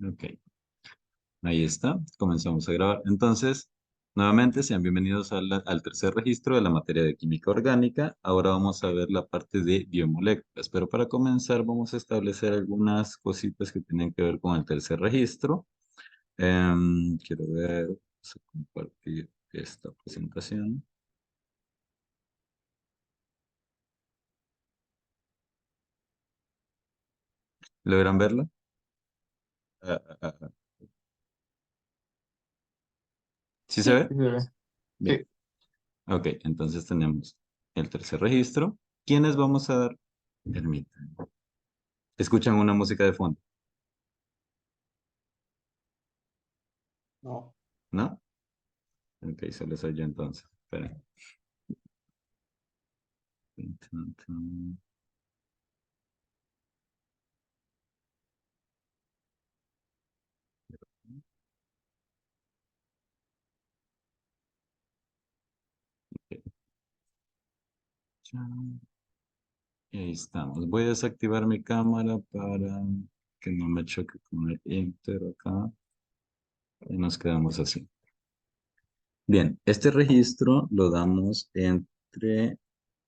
Ok, ahí está. Comenzamos a grabar. Entonces, nuevamente, sean bienvenidos al tercer registro de la materia de química orgánica. Ahora vamos a ver la parte de biomoléculas, pero para comenzar vamos a establecer algunas cositas que tienen que ver con el tercer registro. Quiero ver, vamos a compartir esta presentación. ¿Logran verla? Ah, ah, ah, ah. ¿Sí se Sí, ve? sí, se ve. Bien. Sí. Ok, entonces tenemos el tercer registro. ¿Quiénes vamos a dar? Permítanme. Escuchan una música de fondo, No. ¿no? Ok, solo soy yo entonces. Esperen. Tun, tun. Ok, chan. Y ahí estamos. Voy a desactivar mi cámara para que no me choque con el Inter acá. Y nos quedamos así. Bien, este registro lo damos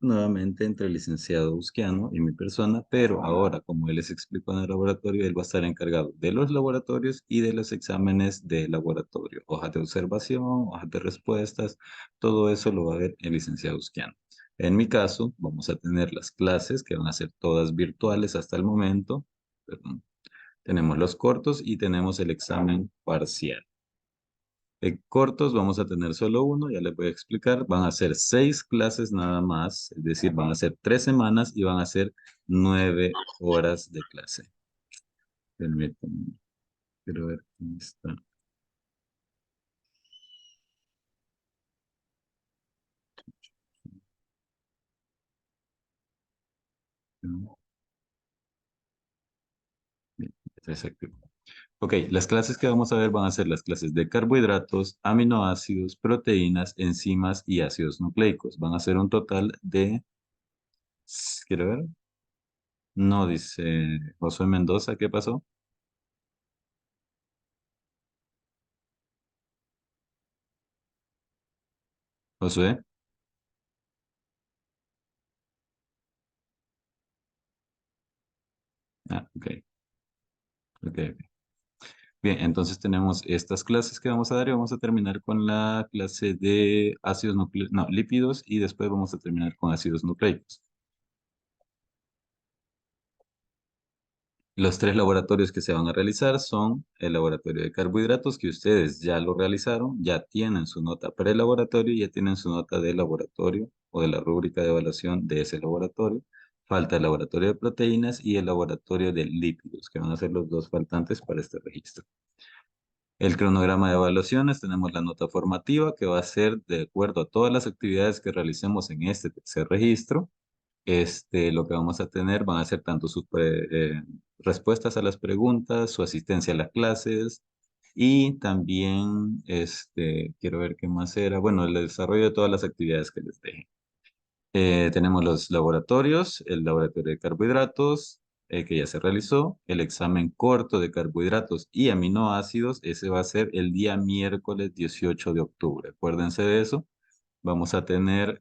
nuevamente entre el licenciado Busquiano y mi persona, pero ahora, como él les explicó en el laboratorio, él va a estar encargado de los laboratorios y de los exámenes de laboratorio, hojas de observación, hojas de respuestas, todo eso lo va a ver el licenciado Busquiano. En mi caso, vamos a tener las clases que van a ser todas virtuales hasta el momento. Perdón. Tenemos los cortos y tenemos el examen parcial. Cortos vamos a tener solo uno, ya les voy a explicar. Van a ser 6 clases nada más, es decir, van a ser 3 semanas y van a ser 9 horas de clase. Permítanme, quiero ver cómo está. Bien, ya se activó. Ok, las clases que vamos a ver van a ser las clases de carbohidratos, aminoácidos, proteínas, enzimas y ácidos nucleicos. Van a ser un total de, quiero ver, no dice Josué Mendoza, ¿qué pasó? Josué, ok, ok. Bien, entonces tenemos estas clases que vamos a dar y vamos a terminar con la clase de ácidos nucleicos, no, lípidos y después vamos a terminar con ácidos nucleicos. Los 3 laboratorios que se van a realizar son el laboratorio de carbohidratos, que ustedes ya lo realizaron, ya tienen su nota prelaboratorio y ya tienen su nota de laboratorio o de la rúbrica de evaluación de ese laboratorio. Falta el laboratorio de proteínas y el laboratorio de lípidos, que van a ser los dos faltantes para este registro. El cronograma de evaluaciones, tenemos la nota formativa que va a ser de acuerdo a todas las actividades que realicemos en este tercer registro. Lo que vamos a tener van a ser tanto sus respuestas a las preguntas, su asistencia a las clases y también, quiero ver qué más era, bueno, el desarrollo de todas las actividades que les deje. Tenemos los laboratorios, el laboratorio de carbohidratos, que ya se realizó, el examen corto de carbohidratos y aminoácidos, ese va a ser el día miércoles 18 de octubre. Acuérdense de eso. Vamos a tener,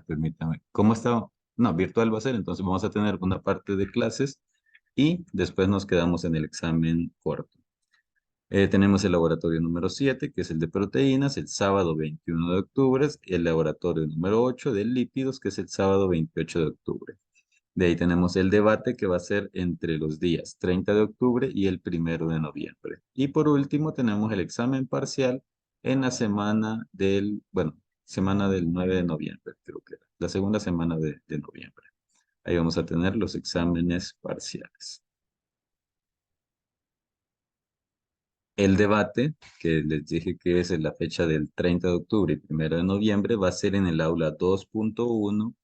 permítame, ¿cómo está? No, virtual va a ser, entonces vamos a tener una parte de clases y después nos quedamos en el examen corto. Tenemos el laboratorio número 7, que es el de proteínas, el sábado 21 de octubre, el laboratorio número 8 de lípidos, que es el sábado 28 de octubre. De ahí tenemos el debate que va a ser entre los días 30 de octubre y el 1 de noviembre. Y por último tenemos el examen parcial en la semana del 9 de noviembre, creo que era, la segunda semana de noviembre. Ahí vamos a tener los exámenes parciales. El debate, que les dije que es en la fecha del 30 de octubre y 1 de noviembre, va a ser en el aula 2.1.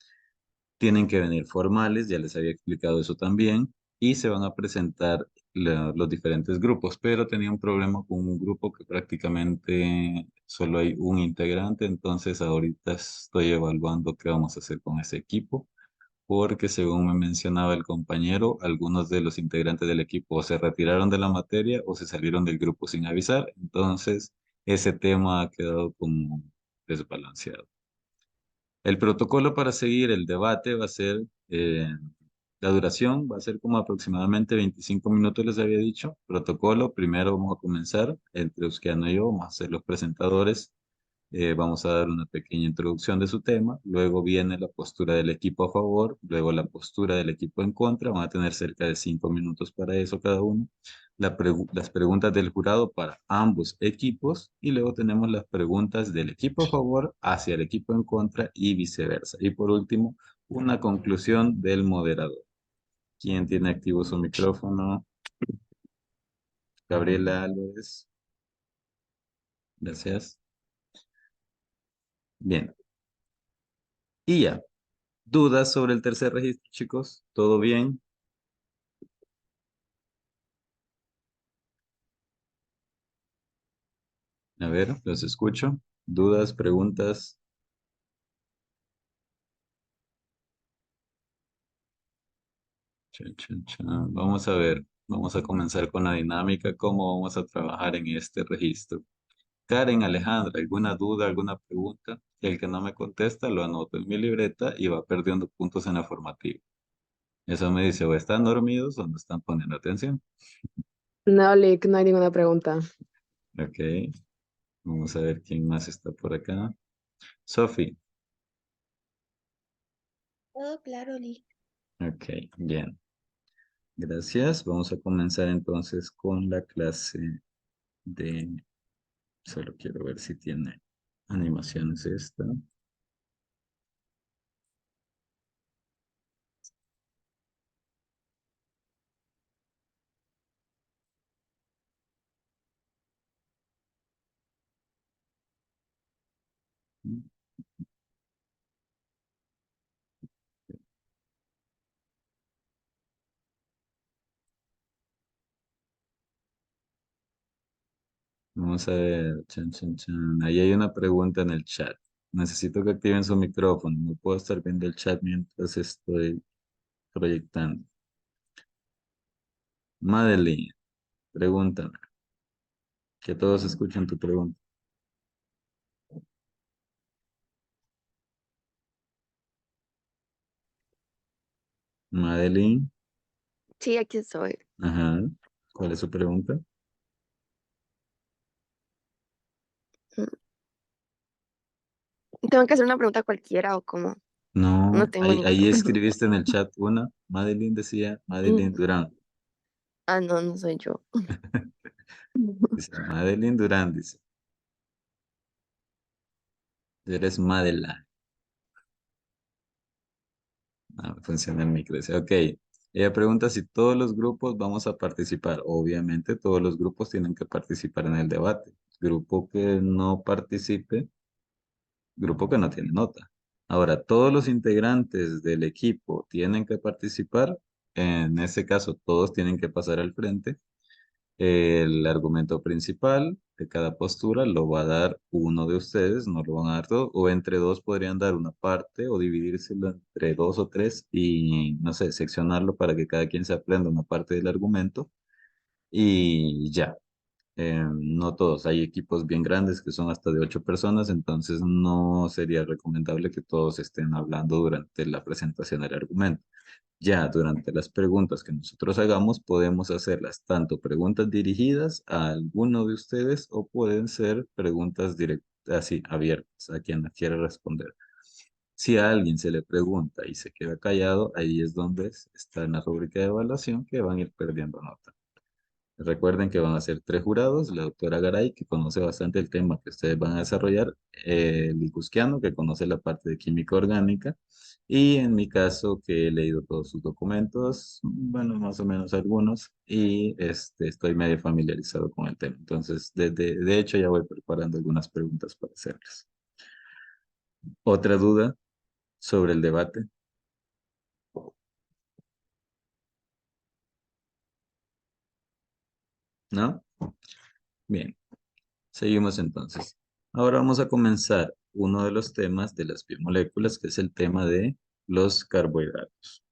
Tienen que venir formales, ya les había explicado eso también, y se van a presentar los diferentes grupos, pero tenía un problema con un grupo que prácticamente solo hay un integrante, entonces ahorita estoy evaluando qué vamos a hacer con ese equipo porque según me mencionaba el compañero, algunos de los integrantes del equipo o se retiraron de la materia o se salieron del grupo sin avisar. Entonces, ese tema ha quedado como desbalanceado. El protocolo para seguir el debate va a ser, la duración va a ser como aproximadamente 25 minutos, les había dicho. Protocolo, primero vamos a comenzar, entre Euskiano y yo, vamos a ser los presentadores. Vamos a dar una pequeña introducción de su tema, luego viene la postura del equipo a favor, luego la postura del equipo en contra, van a tener cerca de 5 minutos para eso cada uno, las preguntas del jurado para ambos equipos y luego tenemos las preguntas del equipo a favor hacia el equipo en contra y viceversa. Y por último, una conclusión del moderador. ¿Quién tiene activo su micrófono? Gabriela Álvarez. Gracias. Bien. Y ya. ¿Dudas sobre el tercer registro, chicos? ¿Todo bien? A ver, los escucho. ¿Dudas, preguntas? Chan, chan, chan. Vamos a ver. Vamos a comenzar con la dinámica. ¿Cómo vamos a trabajar en este registro? Karen, Alejandra, ¿alguna duda, alguna pregunta? El que no me contesta lo anoto en mi libreta y va perdiendo puntos en la formativa. Eso me dice, o están dormidos o no están poniendo atención. No, Lick, no hay ninguna pregunta. Ok, vamos a ver quién más está por acá. Sophie. Todo claro, Lee. Ok, bien. Gracias. Vamos a comenzar entonces con la clase de... Solo quiero ver si tiene animaciones esta. Vamos a ver. Chan, chan, chan. Ahí hay una pregunta en el chat. Necesito que activen su micrófono. No puedo estar viendo el chat mientras estoy proyectando. Madeline, pregúntame. Que todos escuchen tu pregunta. Madeline, Sí, aquí estoy. ajá. ¿Cuál es su pregunta? Mm, ¿Tengo que hacer una pregunta cualquiera o cómo? No No, tengo ninguna. ahí escribiste en el chat una. Madeline decía, Madeline Mm, Durán. Ah, no, no soy yo. Dice, Madeline Durán, dice. Eres Madeline. Ah, funciona el micro. Dice, ok. Ella pregunta si todos los grupos vamos a participar. Obviamente todos los grupos tienen que participar en el debate. Grupo que no participe, grupo que no tiene nota. Ahora, todos los integrantes del equipo tienen que participar. En ese caso, todos tienen que pasar al frente. El argumento principal de cada postura lo va a dar uno de ustedes, no lo van a dar todos, o entre dos podrían dar una parte o dividírselo entre dos o tres y, no sé, seccionarlo para que cada quien se aprenda una parte del argumento y ya. No todos, hay equipos bien grandes que son hasta de 8 personas, entonces no sería recomendable que todos estén hablando durante la presentación del argumento. Ya durante las preguntas que nosotros hagamos, podemos hacerlas tanto preguntas dirigidas a alguno de ustedes o pueden ser preguntas directas, así, abiertas a quien las quiera responder. Si a alguien se le pregunta y se queda callado, ahí es donde está en la rúbrica de evaluación que van a ir perdiendo nota. Recuerden que van a ser 3 jurados, la doctora Garay, que conoce bastante el tema que ustedes van a desarrollar, el Licusquiano, que conoce la parte de química orgánica, y en mi caso, que he leído todos sus documentos, bueno, más o menos algunos, y estoy medio familiarizado con el tema. Entonces, de hecho, ya voy preparando algunas preguntas para hacerles. ¿Otra duda sobre el debate? ¿No? Bien. Seguimos entonces. Ahora vamos a comenzar uno de los temas de las biomoléculas, que es el tema de los carbohidratos.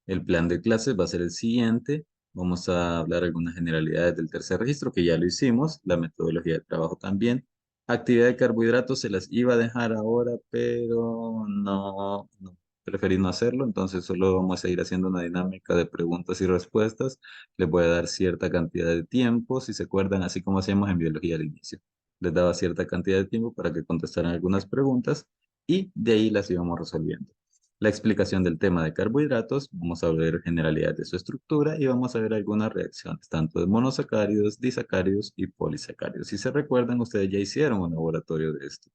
El plan de clases va a ser el siguiente. Vamos a hablar algunas generalidades del tercer registro, que ya lo hicimos, la metodología de trabajo también. Actividad de carbohidratos se las iba a dejar ahora, pero no, preferí no hacerlo, entonces solo vamos a ir haciendo una dinámica de preguntas y respuestas. Les voy a dar cierta cantidad de tiempo, si se acuerdan, así como hacíamos en biología al inicio. Les daba cierta cantidad de tiempo para que contestaran algunas preguntas y de ahí las íbamos resolviendo. La explicación del tema de carbohidratos, vamos a ver generalidades de su estructura y vamos a ver algunas reacciones, tanto de monosacáridos, disacáridos y polisacáridos. Si se recuerdan, ustedes ya hicieron un laboratorio de esto.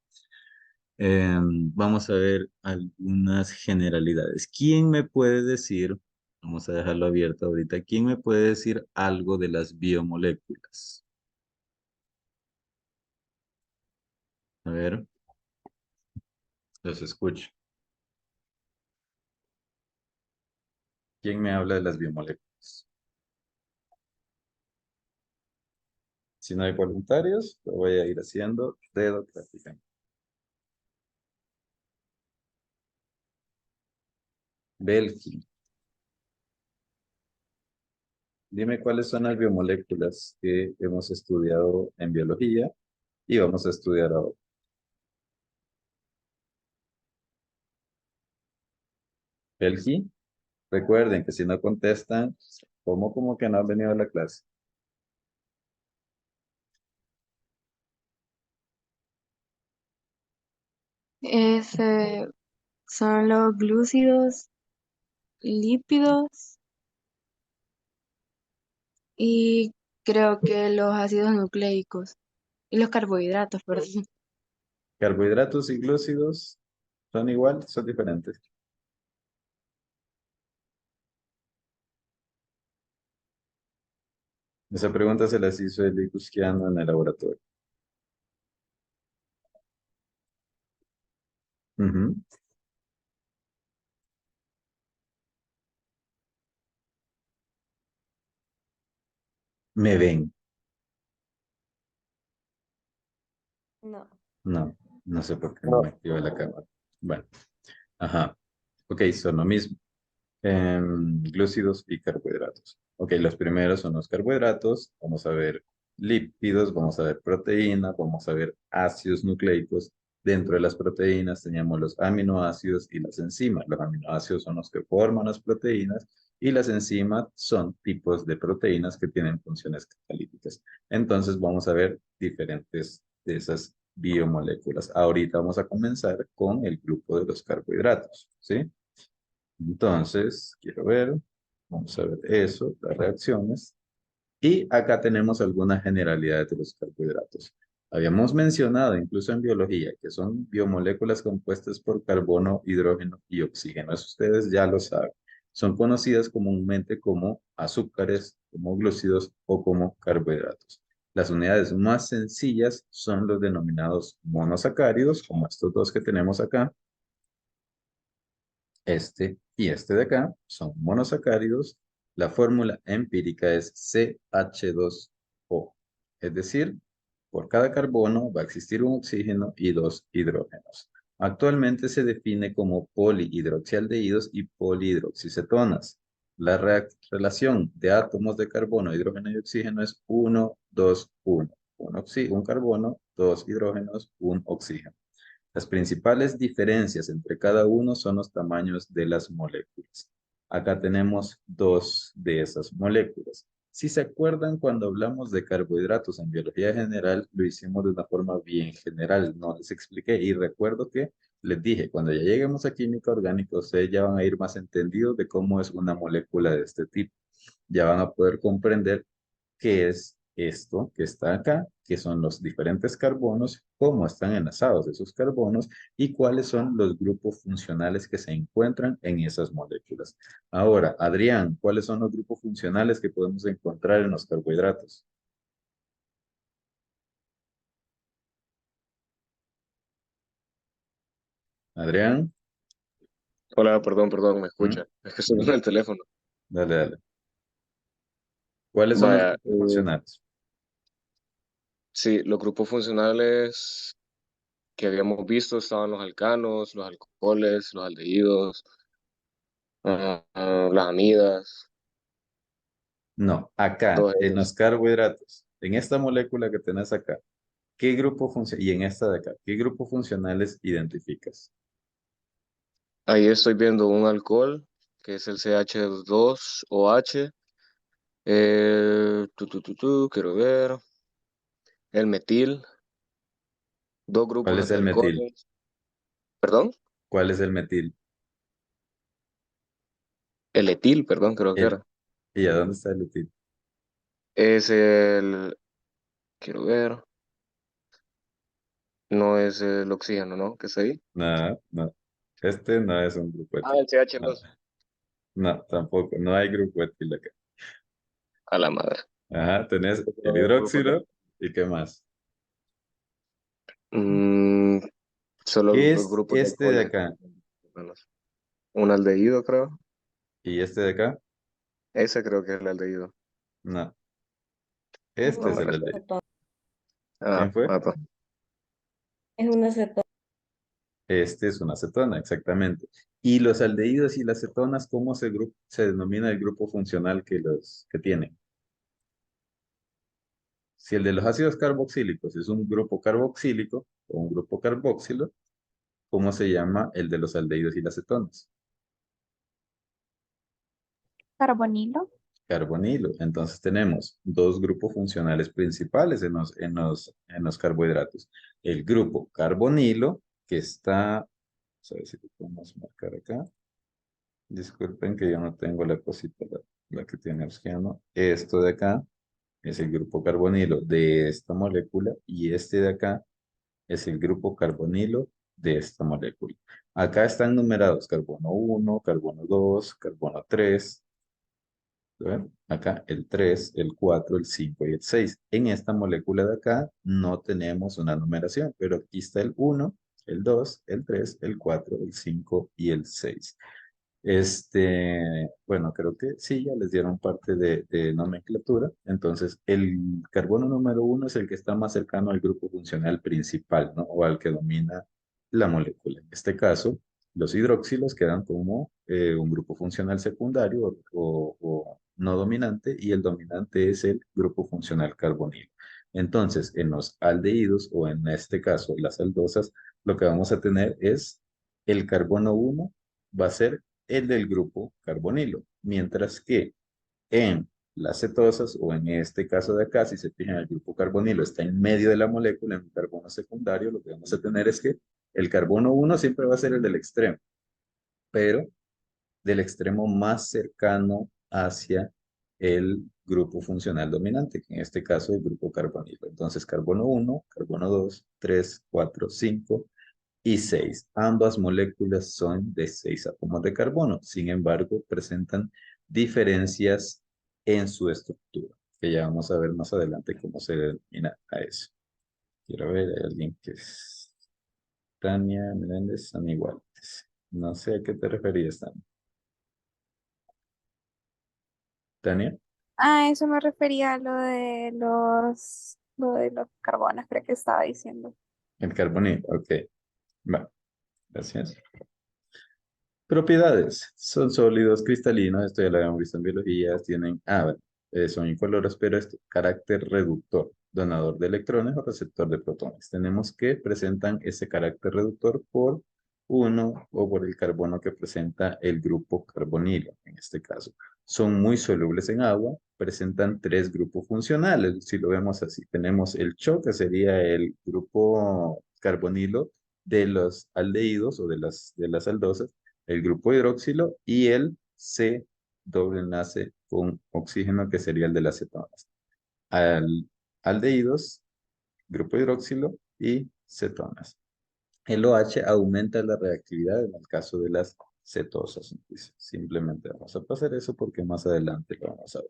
Vamos a ver algunas generalidades. ¿Quién me puede decir, vamos a dejarlo abierto ahorita, quién me puede decir algo de las biomoléculas? A ver, los escucho. ¿Quién me habla de las biomoléculas? Si no hay voluntarios, lo voy a ir haciendo dedo prácticamente. Belki, dime cuáles son las biomoléculas que hemos estudiado en biología y vamos a estudiar ahora. Belki, recuerden que si no contestan, ¿cómo como que no han venido a la clase? Es, son los glúcidos, lípidos y creo que los ácidos nucleicos y los carbohidratos, perdón. ¿Carbohidratos y glúcidos son igual? ¿Son diferentes? Esa pregunta se las hizo Eli Gusquiano en el laboratorio. Ujú. ¿Me ven? No. No, no sé por qué no No, me activa la cámara. Bueno, ajá. Ok, son lo mismo. Glúcidos y carbohidratos. Ok, los primeros son los carbohidratos. Vamos a ver lípidos, vamos a ver proteínas, vamos a ver ácidos nucleicos. Dentro de las proteínas teníamos los aminoácidos y las enzimas. Los aminoácidos son los que forman las proteínas y las enzimas son tipos de proteínas que tienen funciones catalíticas. Entonces vamos a ver diferentes de esas biomoléculas. Ahorita vamos a comenzar con el grupo de los carbohidratos, ¿sí? Entonces, quiero ver, vamos a ver eso, las reacciones. Y acá tenemos algunas generalidades de los carbohidratos. Habíamos mencionado, incluso en biología, que son biomoléculas compuestas por carbono, hidrógeno y oxígeno. Eso ustedes ya lo saben. Son conocidas comúnmente como azúcares, como glúcidos o como carbohidratos. Las unidades más sencillas son los denominados monosacáridos, como estos dos que tenemos acá, este y este de acá son monosacáridos. La fórmula empírica es CH2O. Es decir, por cada carbono va a existir un oxígeno y dos hidrógenos. Actualmente se define como polihidroxialdehídos y polihidroxicetonas. La relación de átomos de carbono, hidrógeno y oxígeno es 1, 2, 1. Un carbono, dos hidrógenos, un oxígeno. Las principales diferencias entre cada uno son los tamaños de las moléculas. Acá tenemos dos de esas moléculas. Si se acuerdan, cuando hablamos de carbohidratos en biología general, lo hicimos de una forma bien general, no les expliqué. Y recuerdo que les dije, cuando ya lleguemos a química orgánica, ustedes ya van a ir más entendidos de cómo es una molécula de este tipo. Ya van a poder comprender qué es esto que está acá, qué son los diferentes carbonos, cómo están enlazados esos carbonos y cuáles son los grupos funcionales que se encuentran en esas moléculas. Ahora, Adrián, ¿cuáles son los grupos funcionales que podemos encontrar en los carbohidratos? Adrián, hola, perdón, me ¿Mm? escucha. Es que estoy con el teléfono. Dale, dale. ¿Cuáles son los Vaya, grupos funcionales? sí, los grupos funcionales que habíamos visto estaban los alcanos, los alcoholes, los aldehídos, las amidas, No, acá, todos en los esos. carbohidratos, en esta molécula que tenés acá, ¿qué grupo funcional, y en esta de acá, qué grupos funcionales identificas? Ahí estoy viendo un alcohol, que es el CH2OH. Quiero ver. El metil, dos ¿Cuál grupos es de el metil? alcoholes. ¿Perdón? ¿Cuál es el metil? El etil, perdón, creo que El, era. ¿Y a dónde está el etil? Es el, quiero ver, no es el oxígeno, ¿no? ¿Qué es ahí? No, no. Este no es un grupo Ah, etil. el CH2. No, no, tampoco. No hay grupo etil acá. A la madre. Ajá, tenés el Otro grupo de- hidróxido y ¿qué más? Mm, solo ¿Qué los es grupos de este de alcoholes. acá? Un aldehído, creo. ¿Y este de acá? Ese creo que es el aldehído. No, Es este No una es me el recuerdo. aldehído. cetona. ¿Quién fue? Pues. Es una cetona. Este es una acetona, exactamente. Y los aldehídos y las cetonas, ¿cómo se denomina el grupo funcional que tienen? Si el de los ácidos carboxílicos es un grupo carboxílico o un grupo carboxilo, ¿cómo se llama el de los aldehídos y las cetonas? Carbonilo. Carbonilo. Entonces tenemos dos grupos funcionales principales en los carbohidratos. El grupo carbonilo, que está, vamos a ver si lo podemos marcar acá. Disculpen que yo no tengo la cosita, la que tiene oxígeno. Esto de acá es el grupo carbonilo de esta molécula y este de acá es el grupo carbonilo de esta molécula. Acá están numerados carbono 1, carbono 2, carbono 3. ¿Ven? Acá el 3, el 4, el 5 y el 6. En esta molécula de acá no tenemos una numeración, pero aquí está el 1, el 2, el 3, el 4, el 5 y el 6. Bueno, creo que sí, ya les dieron parte de nomenclatura. Entonces, el carbono número 1 es el que está más cercano al grupo funcional principal, ¿no? O al que domina la molécula. En este caso, los hidroxilos quedan como un grupo funcional secundario o no dominante, y el dominante es el grupo funcional carbonilo. Entonces, en los aldehídos, o en este caso, las aldosas, lo que vamos a tener es el carbono 1 va a ser el del grupo carbonilo, mientras que en las cetosas, o en este caso de acá, si se fijan, el grupo carbonilo está en medio de la molécula, en un carbono secundario, lo que vamos a tener es que el carbono 1 siempre va a ser el del extremo, pero del extremo más cercano hacia el grupo funcional dominante, que en este caso es el grupo carbonilo. Entonces, carbono 1, carbono 2, 3, 4, 5 y 6. Ambas moléculas son de 6 átomos de carbono. Sin embargo, presentan diferencias en su estructura, que ya vamos a ver más adelante cómo se denomina a eso. Quiero ver, hay alguien que es Tania Meléndez, son iguales. No sé a qué te referías, Tania. Tania, Ah, eso me refería a lo de los carbonos, creo que estaba diciendo. el carbonil, ok. Va, gracias. Propiedades. Son sólidos cristalinos, esto ya lo habíamos visto en biología, tienen, bueno, son incoloros, pero es carácter reductor, donador de electrones o receptor de protones. Tenemos que presentan ese carácter reductor por uno o por el carbono que presenta el grupo carbonilo, en este caso. Son muy solubles en agua, presentan tres grupos funcionales. Si lo vemos así, tenemos el CHO, que sería el grupo carbonilo de los aldehídos o de las aldosas, el grupo hidroxilo y el C doble enlace con oxígeno, que sería el de las cetonas. Aldehídos, grupo hidroxilo y cetonas. El OH aumenta la reactividad en el caso de las cetosas. Entonces, simplemente vamos a pasar eso porque más adelante lo vamos a ver.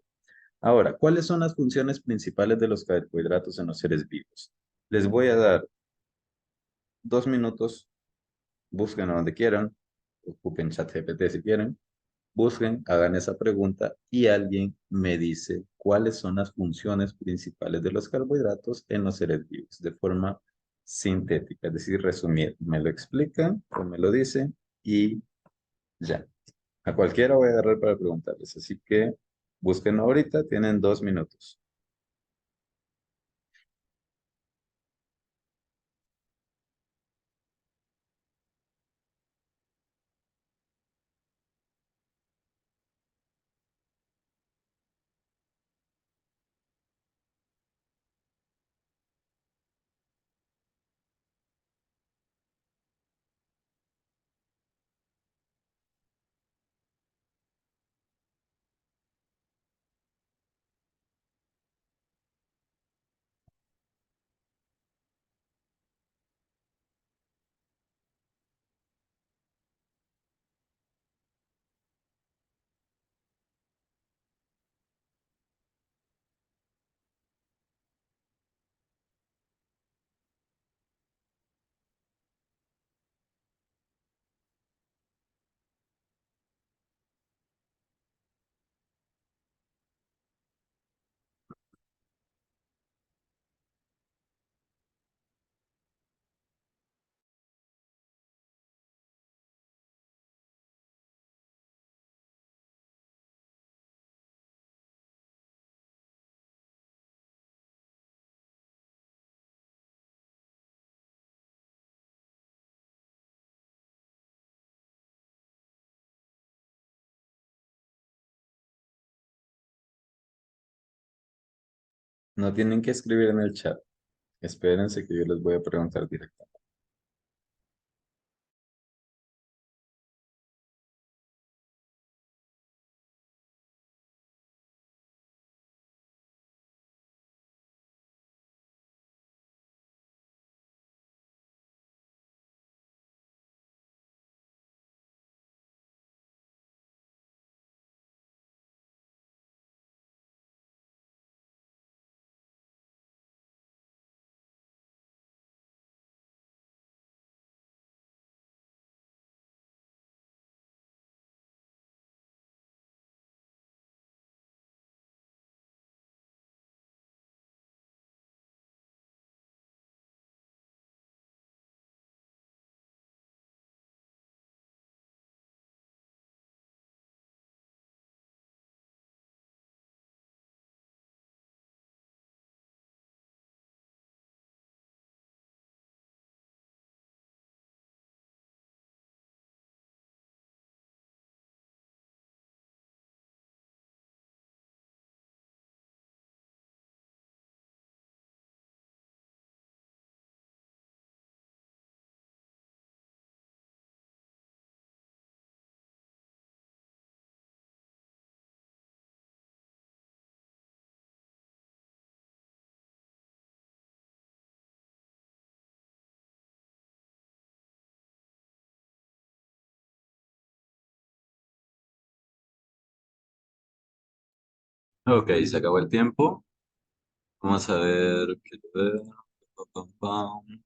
Ahora, ¿cuáles son las funciones principales de los carbohidratos en los seres vivos? Les voy a dar 2 minutos, busquen a donde quieran, ocupen ChatGPT si quieren, busquen, hagan esa pregunta y alguien me dice cuáles son las funciones principales de los carbohidratos en los seres vivos, de forma sintética, es decir, resumir. Me lo explican o me lo dicen y ya. A cualquiera voy a agarrar para preguntarles, así que busquen ahorita, tienen 2 minutos. No tienen que escribir en el chat. Espérense que yo les voy a preguntar directamente. Ok, se acabó el tiempo. Vamos a ver. Pam, pam, pam.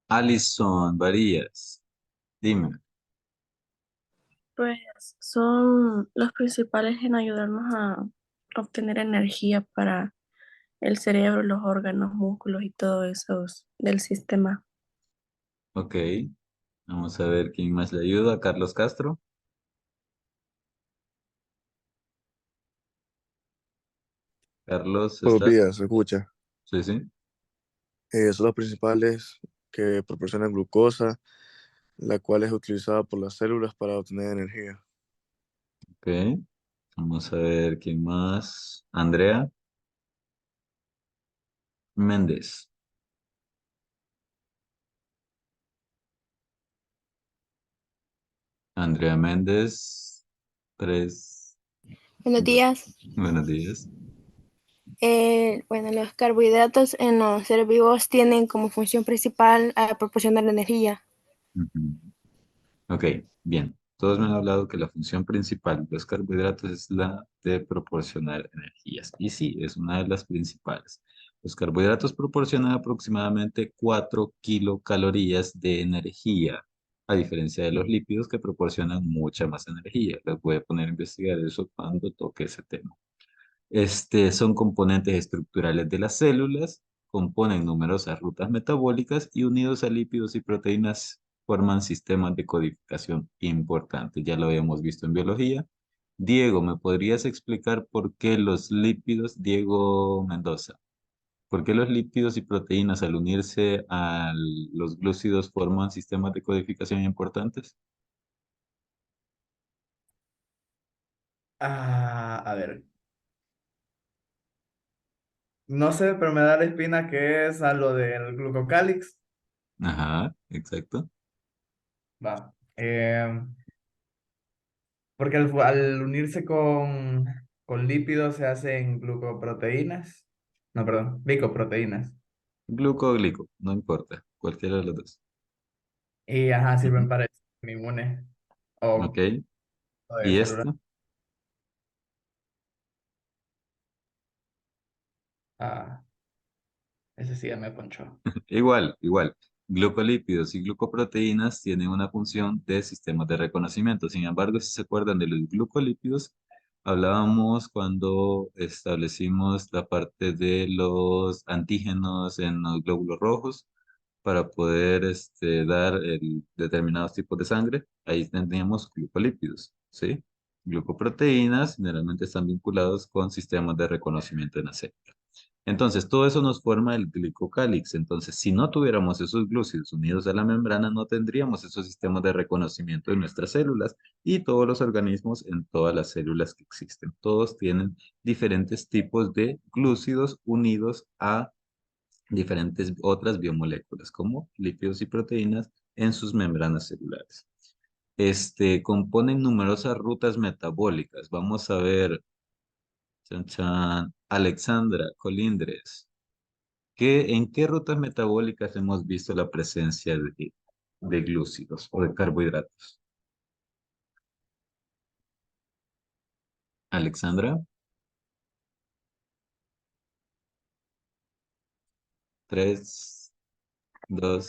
Alison, Varías, dime. Pues son los principales en ayudarnos a obtener energía para el cerebro, los órganos, músculos y todo eso del sistema. Ok, vamos a ver quién más le ayuda. Carlos Castro. Carlos, Buenos ¿estás? días, se escucha. Sí, sí. Son los principales que proporcionan glucosa, la cual es utilizada por las células para obtener energía. Ok, vamos a ver quién más. Andrea Méndez. Andrea Méndez, tres, Buenos dos, días. buenos días. Bueno, los carbohidratos en los seres vivos tienen como función principal a proporcionar energía. Ujú. Ok, bien. Todos me han hablado que la función principal de los carbohidratos es la de proporcionar energías. Y sí, es una de las principales. Los carbohidratos proporcionan aproximadamente 4 kilocalorías de energía, a diferencia de los lípidos que proporcionan mucha más energía. Les voy a poner a investigar eso cuando toque ese tema. Son componentes estructurales de las células, componen numerosas rutas metabólicas y unidos a lípidos y proteínas forman sistemas de codificación importantes. Ya lo habíamos visto en biología. Diego, ¿me podrías explicar por qué los lípidos, Diego Mendoza, por qué los lípidos y proteínas al unirse a los glúcidos forman sistemas de codificación importantes? A ver, no sé, pero me da la espina que es a lo del glucocálix. Ajá, exacto. Va. Porque al unirse con lípidos se hacen glucoproteínas. No, perdón, glicoproteínas. Gluco o glico, no importa, cualquiera de los dos. Y ajá, Ujú. sirven para el sistema inmune o, Ok, o de ¿y células. esto? Ah, ese sí ya me ponchó. Igual, igual. Glucolípidos y glucoproteínas tienen una función de sistemas de reconocimiento. Sin embargo, si se acuerdan de los glucolípidos, hablábamos cuando establecimos la parte de los antígenos en los glóbulos rojos para poder dar determinados tipos de sangre. Ahí teníamos glucolípidos, ¿sí? Glucoproteínas generalmente están vinculados con sistemas de reconocimiento en la célula. Entonces, todo eso nos forma el glicocálix. Entonces, si no tuviéramos esos glúcidos unidos a la membrana, no tendríamos esos sistemas de reconocimiento de nuestras células y todos los organismos en todas las células que existen. Todos tienen diferentes tipos de glúcidos unidos a diferentes otras biomoléculas, como lípidos y proteínas en sus membranas celulares. Componen numerosas rutas metabólicas. Vamos a ver, chan, chan, Alexandra Colindres. ¿En qué rutas metabólicas hemos visto la presencia de glúcidos o de carbohidratos? Alexandra, 3, Aquí, 2,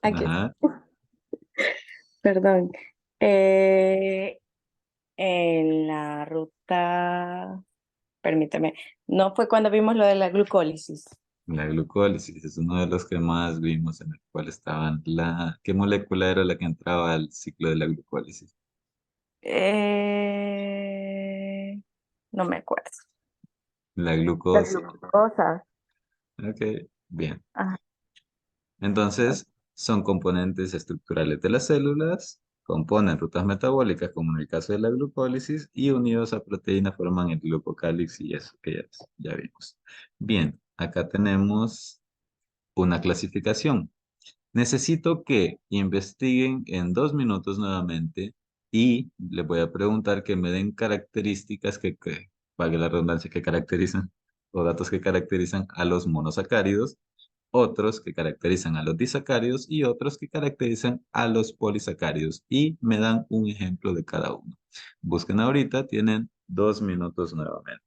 aquí, ajá. perdón. En la ruta, permítame, no fue cuando vimos lo de la glucólisis. La glucólisis es uno de los que más vimos en el cual estaban ¿qué molécula era la que entraba al ciclo de la glucólisis? No me acuerdo. La La glucosa. glucosa. Ok, bien. Ajá. Entonces, son componentes estructurales de las células, componen rutas metabólicas, como en el caso de la glucólisis, y unidos a proteínas forman el glucocálix y eso que ya vimos. Bien, acá tenemos una clasificación. Necesito que investiguen en 2 minutos nuevamente y les voy a preguntar que me den características valga la redundancia, que caracterizan o datos que caracterizan a los monosacáridos, otros que caracterizan a los disacáridos y otros que caracterizan a los polisacáridos y me dan un ejemplo de cada uno. Busquen ahorita, tienen 2 minutos nuevamente.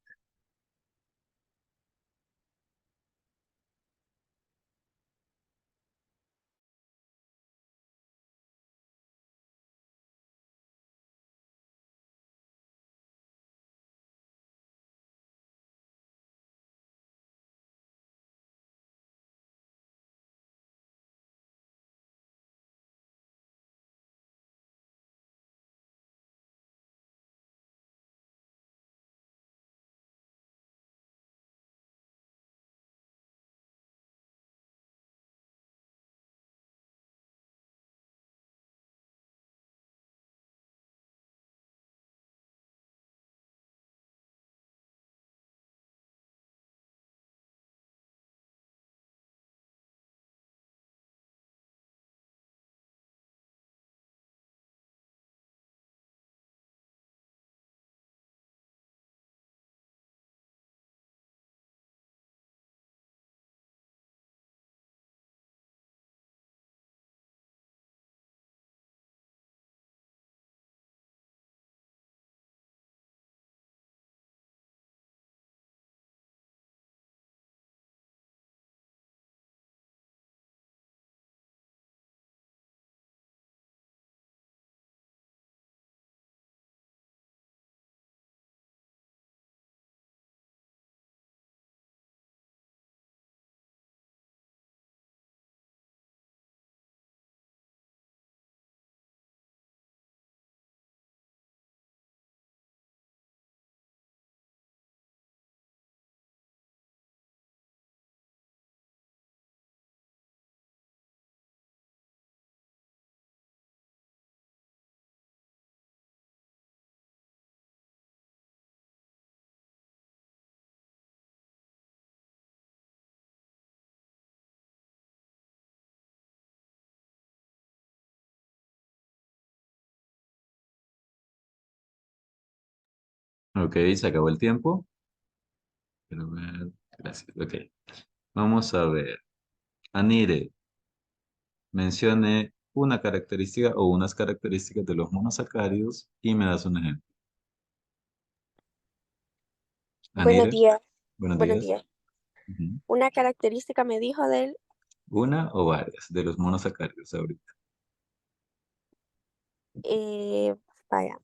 Ok, se acabó el tiempo. Quiero ver. Gracias. Ok. Vamos a ver. Anire, mencione una característica o unas características de los monosacáridos y me das un ejemplo. Buenos Anire, días, buenos buenos días. días. Ujú. Una característica me dijo del, Una o varias de los monosacáridos ahorita. eh, vaya,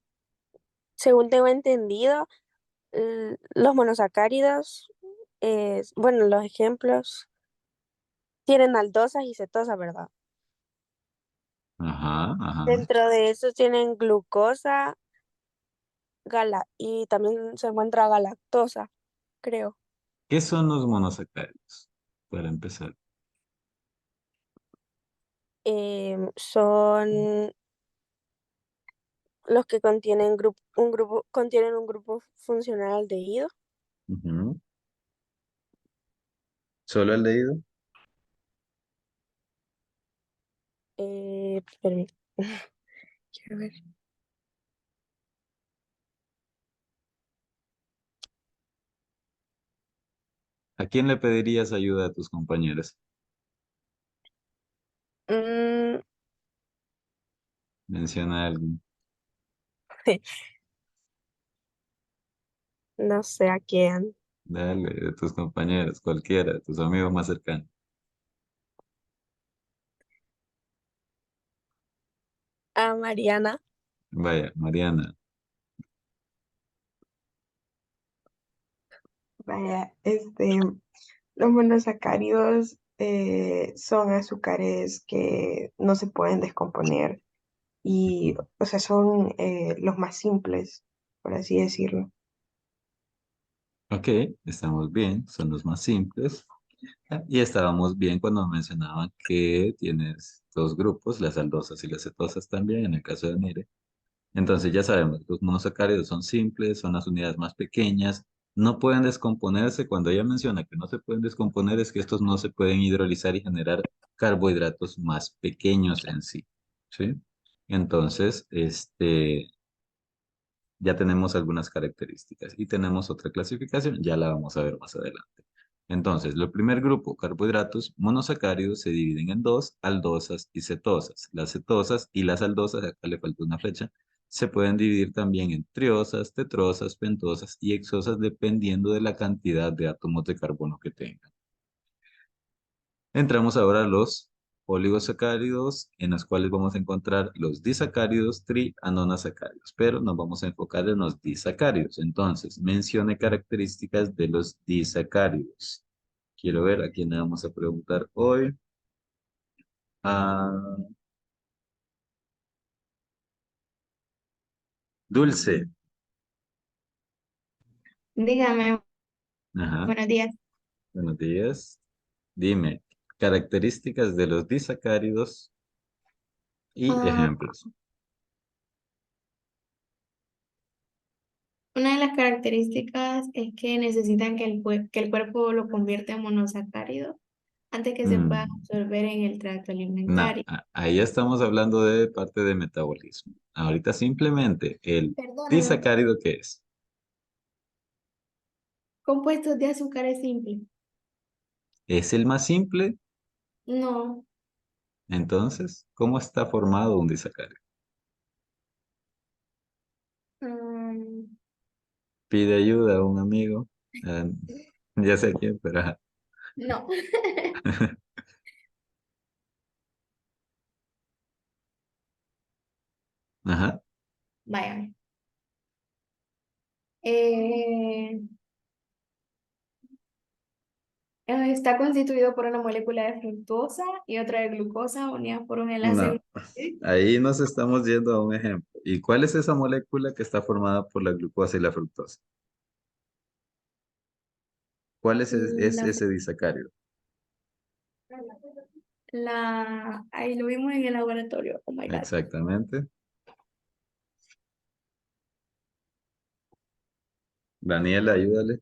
según tengo entendido, los monosacáridos, bueno, los ejemplos tienen aldosas y cetosas, ¿verdad? Ajá, ajá. Dentro de eso tienen glucosa, y también se encuentra galactosa, creo. ¿Qué son los monosacáridos? Para empezar. Son los que contienen contienen un grupo funcional aldehído. Ujú. ¿Solo el leído? Permí- quiero ver. ¿A quién le pedirías ayuda a tus compañeros? Mm, Menciona a alguien. no sé a quién. Dale, de tus compañeros, cualquiera, de tus amigos más cercanos. A Mariana. Vaya, Mariana. Vaya, los monosacáridos son azúcares que no se pueden descomponer y, o sea, son los más simples, por así decirlo. Ok, estamos bien, son los más simples. Y estábamos bien cuando mencionaban que tienes dos grupos, las aldosas y las cetosas también, en el caso de Nire. Entonces ya sabemos, los monosacáridos son simples, son las unidades más pequeñas, no pueden descomponerse. Cuando ella menciona que no se pueden descomponer, es que estos no se pueden hidrolizar y generar carbohidratos más pequeños en sí. ¿Sí? Entonces, ya tenemos algunas características y tenemos otra clasificación, ya la vamos a ver más adelante. Entonces, el primer grupo, carbohidratos monosacáridos, se dividen en dos, aldosas y cetosas. Las cetosas y las aldosas, acá le falta una flecha, se pueden dividir también en triosas, tetrosas, pentosas y hexosas dependiendo de la cantidad de átomos de carbono que tengan. Entramos ahora a los oligosacáridos, en los cuales vamos a encontrar los disacáridos, trianonosacáridos, pero nos vamos a enfocar en los disacáridos. Entonces, mencione características de los disacáridos. Quiero ver a quién le vamos a preguntar hoy. A Dulce. Dígame, Ajá, buenos días. buenos días. Dime, características de los disacáridos y Ah, ejemplos. una de las características es que necesitan que el cuerpo lo convierta en monosacárido antes que se pueda Mm, absorber en el tracto no, alimentario. ahí estamos hablando de parte de metabolismo. Ahorita simplemente el Perdóneme, disacárido, ¿qué es? compuestos de azúcares simples. ¿Es el más simple? No, Entonces, ¿cómo está formado un disacárido? mm, Pide ayuda a un amigo, ah, ya sé quién, pero ajá. no. Ajá. Vaya. Eh, está constituido por una molécula de fructosa y otra de glucosa unidas por un enlace. No, ahí nos estamos yendo a un ejemplo. ¿Y cuál es esa molécula que está formada por la glucosa y la fructosa? ¿Cuál es La, ese disacárido? ahí lo vimos en el laboratorio. Oh my God. Exactamente. Daniela, ayúdale.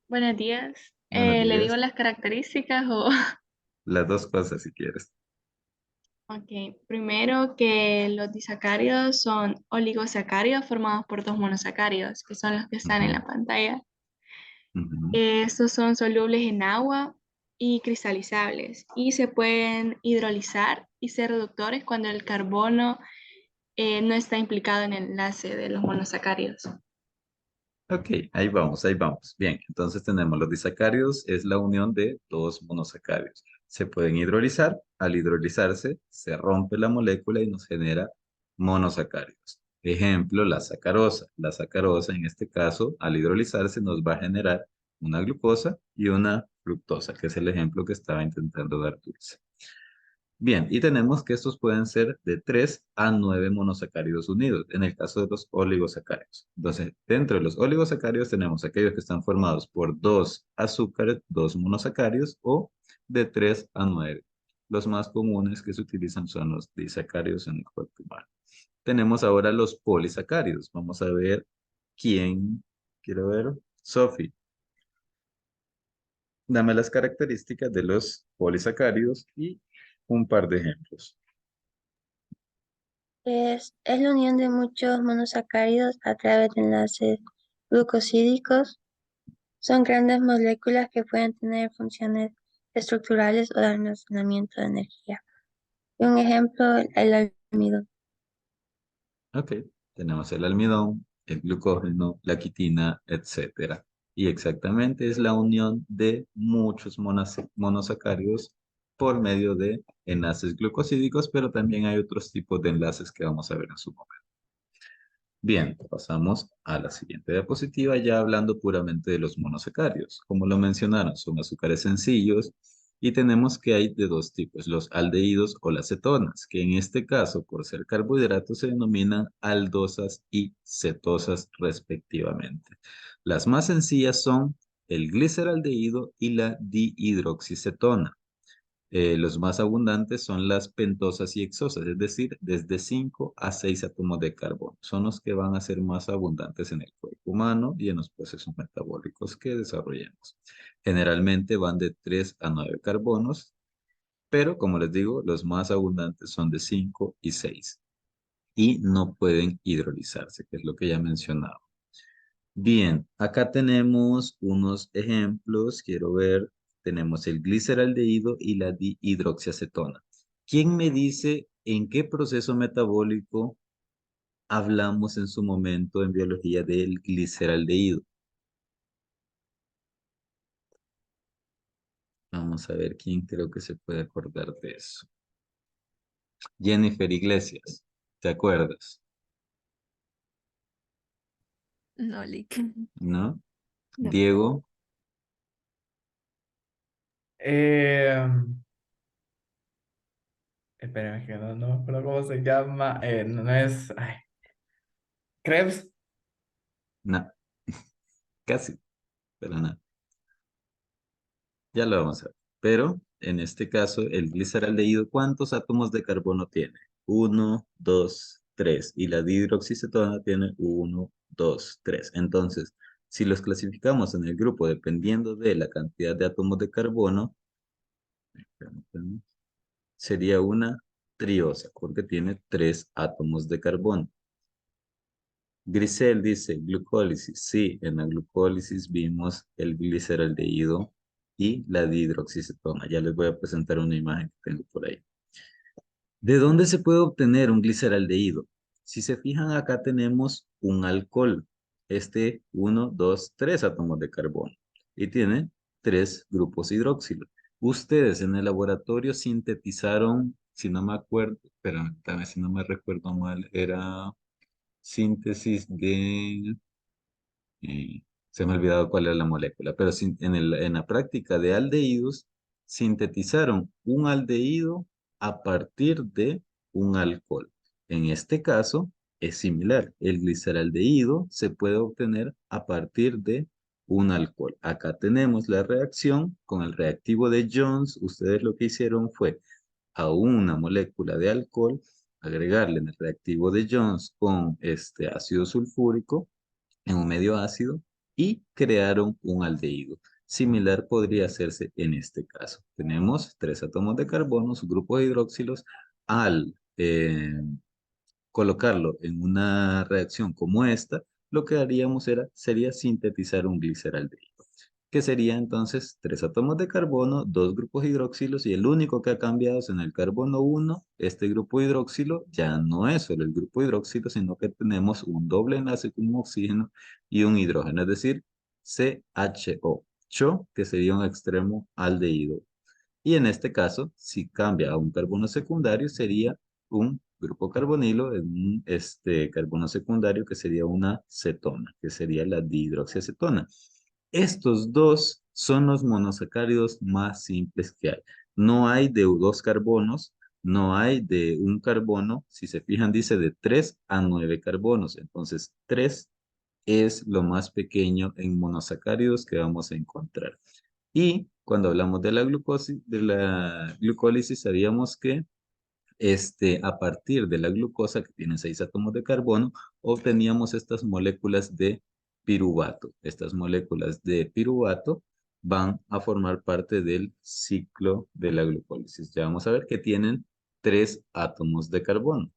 Buenos días. Buenos ¿Le digo días. las características o...? Las dos cosas si quieres. Ok, primero que los disacáridos son oligosacáridos formados por dos monosacáridos, que son los que están en Ujú, la pantalla. ujú. Estos son solubles en agua y cristalizables y se pueden hidrolizar y ser reductores cuando el carbono no está implicado en el enlace de los monosacáridos. Ok, ahí vamos, ahí vamos. Bien, entonces tenemos los disacáridos, es la unión de dos monosacáridos. Se pueden hidrolizar, al hidrolizarse se rompe la molécula y nos genera monosacáridos. Ejemplo, la sacarosa. La sacarosa, en este caso, al hidrolizarse nos va a generar una glucosa y una fructosa, que es el ejemplo que estaba intentando dar Dulce. Bien, y tenemos que estos pueden ser de 3 a 9 monosacáridos unidos, en el caso de los oligosacáridos. Entonces, dentro de los oligosacáridos tenemos aquellos que están formados por 2 azúcares, 2 monosacáridos, o de 3 a 9. Los más comunes que se utilizan son los disacáridos en el cuerpo humano. Tenemos ahora los polisacáridos. Vamos a ver quién quiere ver. Sophie, dame las características de los polisacáridos y un par de ejemplos. Es la unión de muchos monosacáridos a través de enlaces glucosídicos. Son grandes moléculas que pueden tener funciones estructurales o de almacenamiento de energía. Y un ejemplo, el almidón. Ok, tenemos el almidón, el glucógeno, la quitina, etcétera. Y exactamente es la unión de muchos monosacáridos por medio de enlaces glucosídicos, pero también hay otros tipos de enlaces que vamos a ver en su momento. Bien, pasamos a la siguiente diapositiva, ya hablando puramente de los monosacáridos. Como lo mencionaron, son azúcares sencillos y tenemos que hay de dos tipos, los aldehídos o las cetonas, que en este caso, por ser carbohidratos, se denominan aldosas y cetosas respectivamente. Las más sencillas son el gliceraldehído y la dihidroxicetona. Los más abundantes son las pentosas y hexosas, es decir, desde 5 a 6 átomos de carbono. Son los que van a ser más abundantes en el cuerpo humano y en los procesos metabólicos que desarrollamos. Generalmente van de 3 a 9 carbonos, pero como les digo, los más abundantes son de 5 y 6 y no pueden hidrolizarse, que es lo que ya mencionaba. Bien, acá tenemos unos ejemplos, quiero ver, tenemos el gliceraldehído y la dihidroxiacetona. ¿Quién me dice en qué proceso metabólico hablamos en su momento en biología del gliceraldehído? Vamos a ver quién creo que se puede acordar de eso. Jennifer Iglesias, ¿te acuerdas? No, Lick. ¿No? No. Diego, Eh, Espérame, que no me acuerdo cómo se llama. No es. Ay, Krebs. no, casi, pero no. Ya lo vamos a ver. Pero en este caso, el gliceraldehído, ¿cuántos átomos de carbono tiene? 1, 2, 3. Y la dihidroxicetona tiene 1, 2, 3. Entonces, si los clasificamos en el grupo dependiendo de la cantidad de átomos de carbono, permítanme, sería una triosa, porque tiene 3 átomos de carbono. Grisel dice glucólisis. Sí, en la glucólisis vimos el gliceraldehído y la dihidroxicetona. Ya les voy a presentar una imagen que tengo por ahí. ¿De dónde se puede obtener un gliceraldehído? Si se fijan acá tenemos un alcohol. 1, 2, 3 átomos de carbono. Y tiene 3 grupos hidroxilo. Ustedes en el laboratorio sintetizaron, si no me acuerdo, pero también si no me recuerdo mal, era síntesis de se me ha olvidado cuál era la molécula, pero en la práctica de aldehídos, sintetizaron un aldehído a partir de un alcohol. En este caso, es similar. El gliceraldehído se puede obtener a partir de un alcohol. Acá tenemos la reacción con el reactivo de Jones. Ustedes lo que hicieron fue a una molécula de alcohol, agregarle en el reactivo de Jones con este ácido sulfúrico en un medio ácido y crearon un aldehído. Similar podría hacerse en este caso. Tenemos 3 átomos de carbono, sus grupos hidroxilos, al colocarlo en una reacción como esta, lo que haríamos sería sintetizar un gliceraldehído, que sería entonces 3 átomos de carbono, 2 grupos hidroxilos, y el único que ha cambiado es en el carbono 1, este grupo hidroxilo ya no es solo el grupo hidroxilo, sino que tenemos un doble enlace con un oxígeno y un hidrógeno, es decir, CHO, CHO, que sería un extremo aldehído. Y en este caso, si cambia a un carbono secundario, sería un grupo carbonilo en un carbono secundario que sería una cetona, que sería la dihidroxiacetona. Estos dos son los monosacáridos más simples que hay. No hay de 2 carbonos, no hay de un carbono. Si se fijan, dice de 3 a 9 carbonos. Entonces, 3 es lo más pequeño en monosacáridos que vamos a encontrar. Y cuando hablamos de la glucólisis, sabíamos que a partir de la glucosa, que tiene 6 átomos de carbono, obteníamos estas moléculas de piruvato. Estas moléculas de piruvato van a formar parte del ciclo de la glucólisis. Ya vamos a ver que tienen 3 átomos de carbono.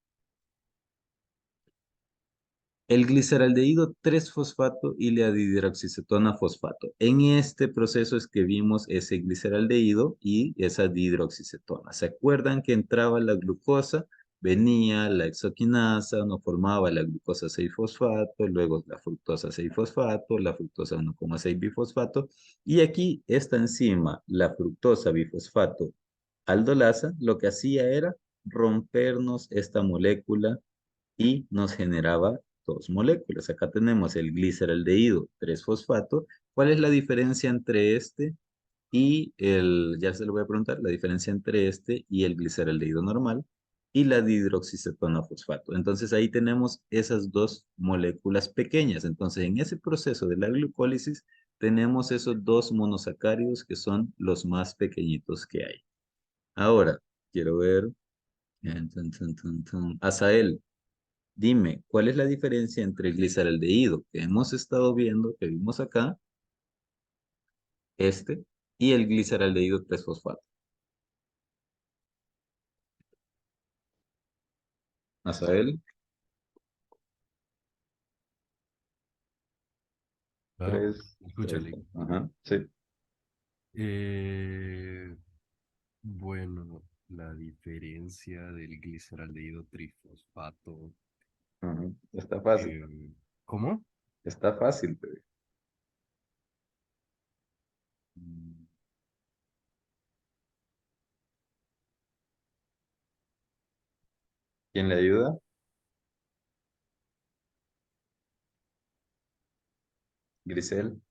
El gliceraldehído 3-fosfato y la dihidroxicetona fosfato. En este proceso es que vimos ese gliceraldehído y esa dihidroxicetona. ¿Se acuerdan que entraba la glucosa? Venía la hexoquinasa, nos formaba la glucosa 6-fosfato, luego la fructosa 6-fosfato, la fructosa 1,6-bifosfato, y aquí esta enzima, la fructosa bifosfato aldolasa, lo que hacía era rompernos esta molécula y nos generaba 2 moléculas. Acá tenemos el gliceraldehído 3-fosfato. ¿Cuál es la diferencia entre este y ya se lo voy a preguntar, la diferencia entre este y el gliceraldehído normal y la dihidroxicetona fosfato? Entonces ahí tenemos esas 2 moléculas pequeñas. Entonces en ese proceso de la glucólisis tenemos esos 2 monosacáridos que son los más pequeñitos que hay. Ahora, quiero ver. Azael, dime, ¿cuál es la diferencia entre el gliceraldehído que hemos estado viendo, que vimos acá, y el gliceraldehído 3-fosfato? Azael, Ah, 3. escúchale. Ajá, sí. Eh, bueno, la diferencia del gliceraldehído trifosfato. Ajá, está fácil. ¿Cómo? Está fácil, bebé. Mm, ¿Quién le ayuda? Grisel.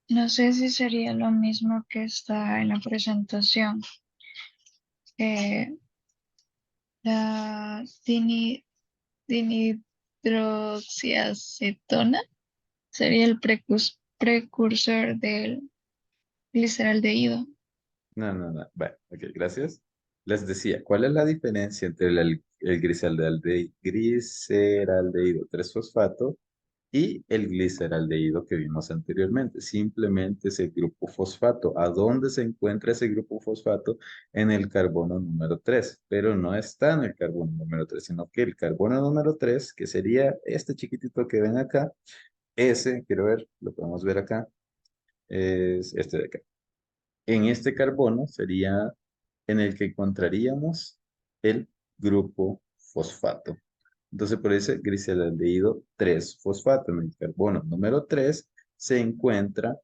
No sé si sería lo mismo que está en la presentación. Eh, la dinhidroxiacetona sería el precursor del gliceraldehído. No, no, no. Bueno, ok, gracias. Les decía, ¿cuál es la diferencia entre el gliceraldehído 3-fosfato y el gliceraldehído que vimos anteriormente? Simplemente ese grupo fosfato. ¿A dónde se encuentra ese grupo fosfato? En el carbono número 3, pero no está en el carbono número 3, sino que el carbono número 3, que sería este chiquitito que ven acá, ese, quiero ver, lo podemos ver acá, es este de acá. En este carbono sería en el que encontraríamos el grupo fosfato. Entonces, por ese gliceraldehído 3-fosfato. En el carbono número 3 se encuentra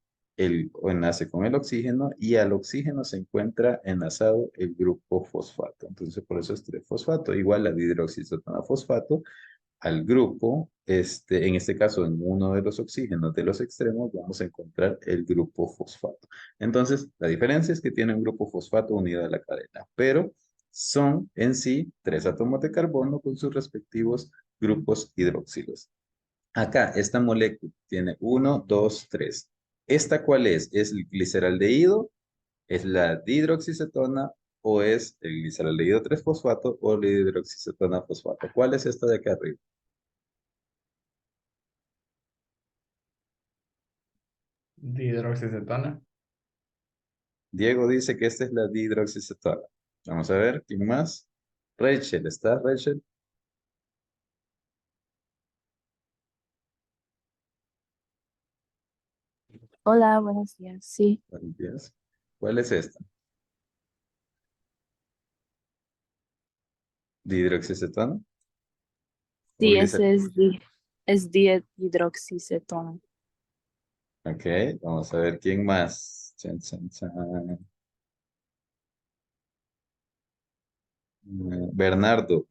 o enlace con el oxígeno, y al oxígeno se encuentra enlazado el grupo fosfato. Entonces, por eso es 3-fosfato. Igual la dihidroxicetona fosfato al grupo, en este caso en uno de los oxígenos de los extremos, vamos a encontrar el grupo fosfato. Entonces, la diferencia es que tiene un grupo fosfato unido a la cadena, pero son en sí 3 átomos de carbono con sus respectivos grupos hidroxilos. Acá, esta molécula tiene 1, 2, 3. ¿Esta cuál es? ¿Es el gliceraldehído? ¿Es la dihidroxicetona? ¿O es el gliceraldehído 3-fosfato o la hidroxicetona fosfato? ¿Cuál es esta de acá arriba? Dihidroxicetona. Diego dice que esta es la dihidroxicetona. Vamos a ver, ¿quién más? Rachel, ¿está Rachel? Hola, buenos días. Sí, Buenos días. ¿Cuál es esta? ¿Dihidroxicetona o sí, glicerol? ese es dihidroxicetona. Ok, vamos a ver quién más. Chan, chan, chan. Bernardo,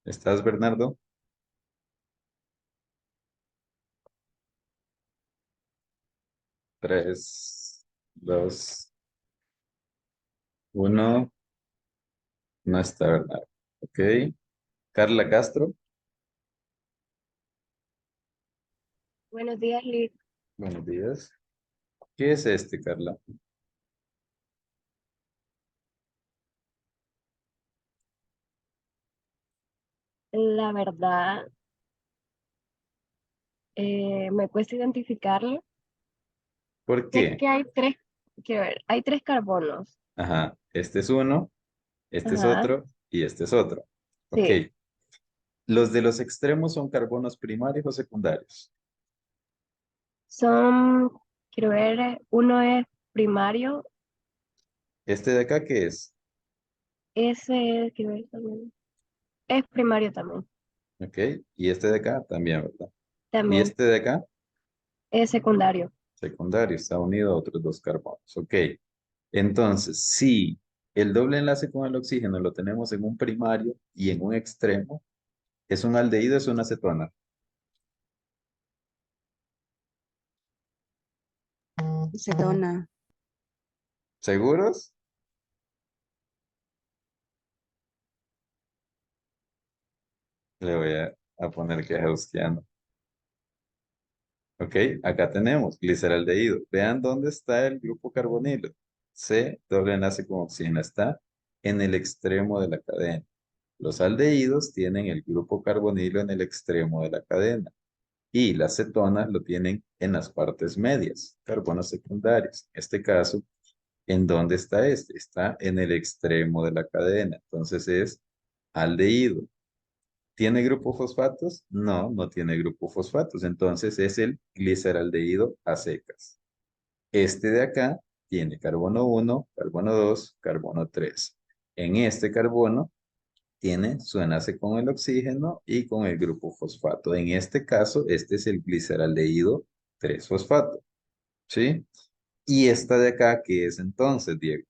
¿estás Bernardo? Tres, dos, uno. No está Bernardo. Ok. Carla Castro. Buenos días, Liz. Buenos días. ¿Qué es este, Carla? La verdad, me cuesta identificarlo. ¿Por Sé qué? que hay tres, quiero ver, hay tres carbonos. Ajá. Este es uno, este es Ajá, otro y este es otro. Ok. sí. ¿Los de los extremos son carbonos primarios o secundarios? Son, quiero ver, uno es primario, ¿Este de acá qué es? ese, quiero ver también, es primario también. Ok. Y este de acá también, ¿verdad? Y También este de acá, es secundario. secundario, está unido a otros dos carbonos. Ok. Entonces, si el doble enlace con el oxígeno lo tenemos en un primario y en un extremo, ¿es un aldehído o es una acetona? Acetona. ¿Seguros? Le voy a poner que es austiano. Ok, acá tenemos gliceraldehído. Vean dónde está el grupo carbonilo. C, doble enlace con oxígeno, está en el extremo de la cadena. Los aldehídos tienen el grupo carbonilo en el extremo de la cadena y las cetonas lo tienen en las partes medias, carbonos secundarios. En este caso, ¿en dónde está este? Está en el extremo de la cadena. Entonces es aldehído. ¿Tiene grupo fosfatos? No, no tiene grupo fosfatos. Entonces es el gliceraldehído a secas. Este de acá tiene carbono 1, carbono 2, carbono 3. En este carbono tiene su enlace con el oxígeno y con el grupo fosfato. En este caso, este es el gliceraldehído 3-fosfato. ¿Sí? Y esta de acá, ¿qué es entonces, Diego?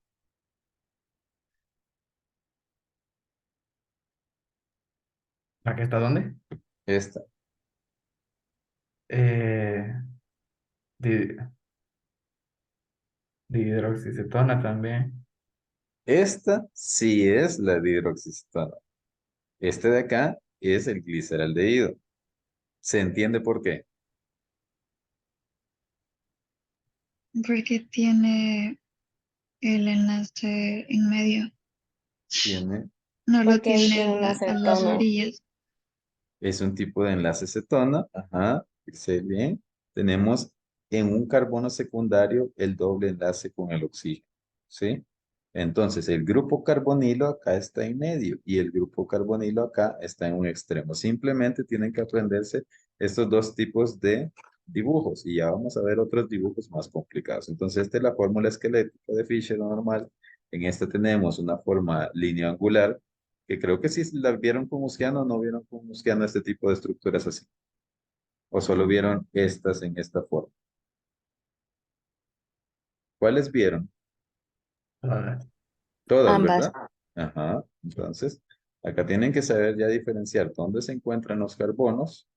¿Aquí está dónde? Esta. Eh, di- dihidroxicetona también. Esta sí es la dihidroxicetona. Este de acá es el gliceraldehído. ¿Se entiende por qué? Porque tiene el enlace en medio. Tiene, No lo Porque ahí tiene tiene una a las acetona. orillas. es un tipo de enlace cetona. Ajá, dice bien. Tenemos en un carbono secundario el doble enlace con el oxígeno. ¿Sí? Entonces, el grupo carbonilo acá está en medio y el grupo carbonilo acá está en un extremo. Simplemente tienen que aprenderse estos dos tipos de dibujos y ya vamos a ver otros dibujos más complicados. Entonces, esta es la fórmula esquelética de Fischer normal. En esta tenemos una forma lineoangular que creo que sí la vieron con Musquiano o no vieron con Musquiano este tipo de estructuras así. O solo vieron estas en esta forma. ¿Cuáles vieron? Ah, Todas, Ambas. ¿verdad? Ajá. Entonces, acá tienen que saber ya diferenciar dónde se encuentran los carbonos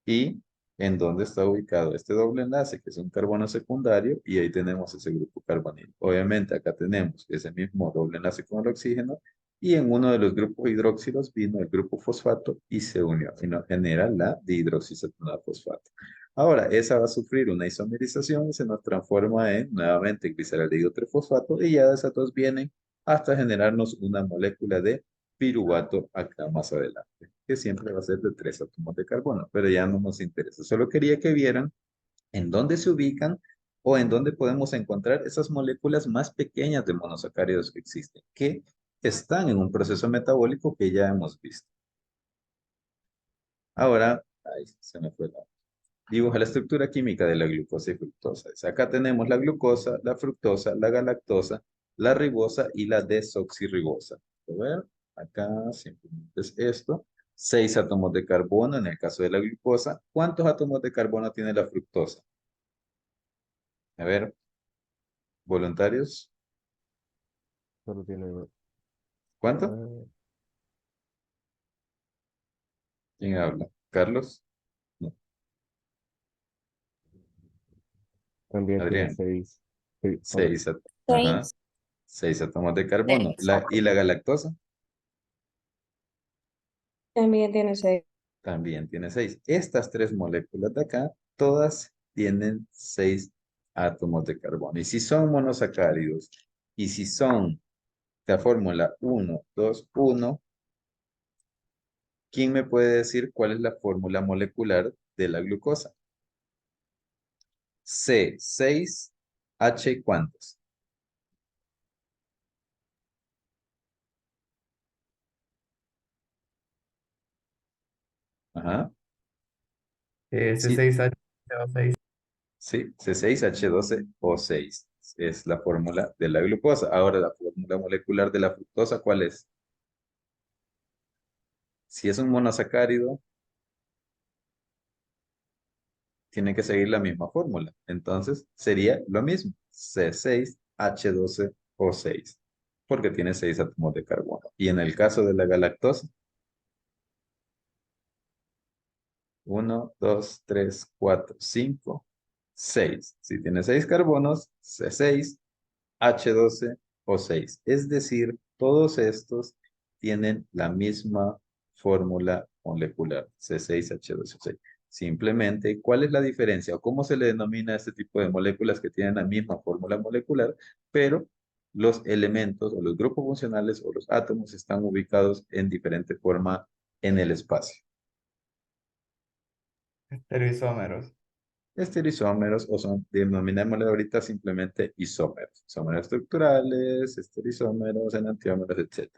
y en dónde está ubicado este doble enlace, que es un carbono secundario, y ahí tenemos ese grupo carbonilo. Obviamente, acá tenemos ese mismo doble enlace con el oxígeno, y en uno de los grupos hidroxilos vino el grupo fosfato y se unió, y nos genera la dihidroxicetona fosfato. Ahora, esa va a sufrir una isomerización y se nos transforma en nuevamente gliceraldehído 3-fosfato, y ya de esas dos vienen hasta generarnos una molécula de piruvato acá más adelante, que siempre va a ser de 3 átomos de carbono, pero ya no nos interesa. Solo quería que vieran ¿En dónde se ubican o en dónde podemos encontrar esas moléculas más pequeñas de monosacáridos que existen, que están en un proceso metabólico que ya hemos visto? Ahora, ahí se me fue dibuja la estructura química de la glucosa y fructosa. Acá tenemos la glucosa, la fructosa, la galactosa, la ribosa y la desoxirribosa. A ver, acá simplemente es esto. 6 átomos de carbono en el caso de la glucosa. ¿Cuántos átomos de carbono tiene la fructosa? A ver, voluntarios. Solo tiene ¿Cuánto? ¿Quién habla? ¿Carlos? No. también tiene Adrián. 6. 6 átomos. Ajá. 6 átomos de carbono. ¿Y la galactosa? También tiene 6. También tiene 6. Estas 3 moléculas de acá, todas tienen 6 átomos de carbono. Y si son monosacáridos, y si son la fórmula 1, 2, 1, ¿quién me puede decir cuál es la fórmula molecular de la glucosa? C, 6, H, ¿cuántos? Ajá. Sí. C6H6O6. Sí, C6H12O6 es la fórmula de la glucosa. Ahora, la fórmula molecular de la fructosa, ¿cuál es? Si es un monosacárido, tiene que seguir la misma fórmula. Entonces, sería lo mismo. C6H12O6, porque tiene 6 átomos de carbono. Y en el caso de la galactosa, 1, 2, 3, 4, 5, 6. Si tiene 6 carbonos, C6H12O6. Es decir, todos estos tienen la misma fórmula molecular, C6H12O6. Simplemente, ¿cuál es la diferencia o cómo se le denomina a este tipo de moléculas que tienen la misma fórmula molecular, pero los elementos o los grupos funcionales o los átomos están ubicados en diferente forma en el espacio? Estereoisómeros. Estereoisómeros o son, denominémosle ahorita simplemente isómeros. Isómeros estructurales, estereoisómeros, enantiómeros, etc.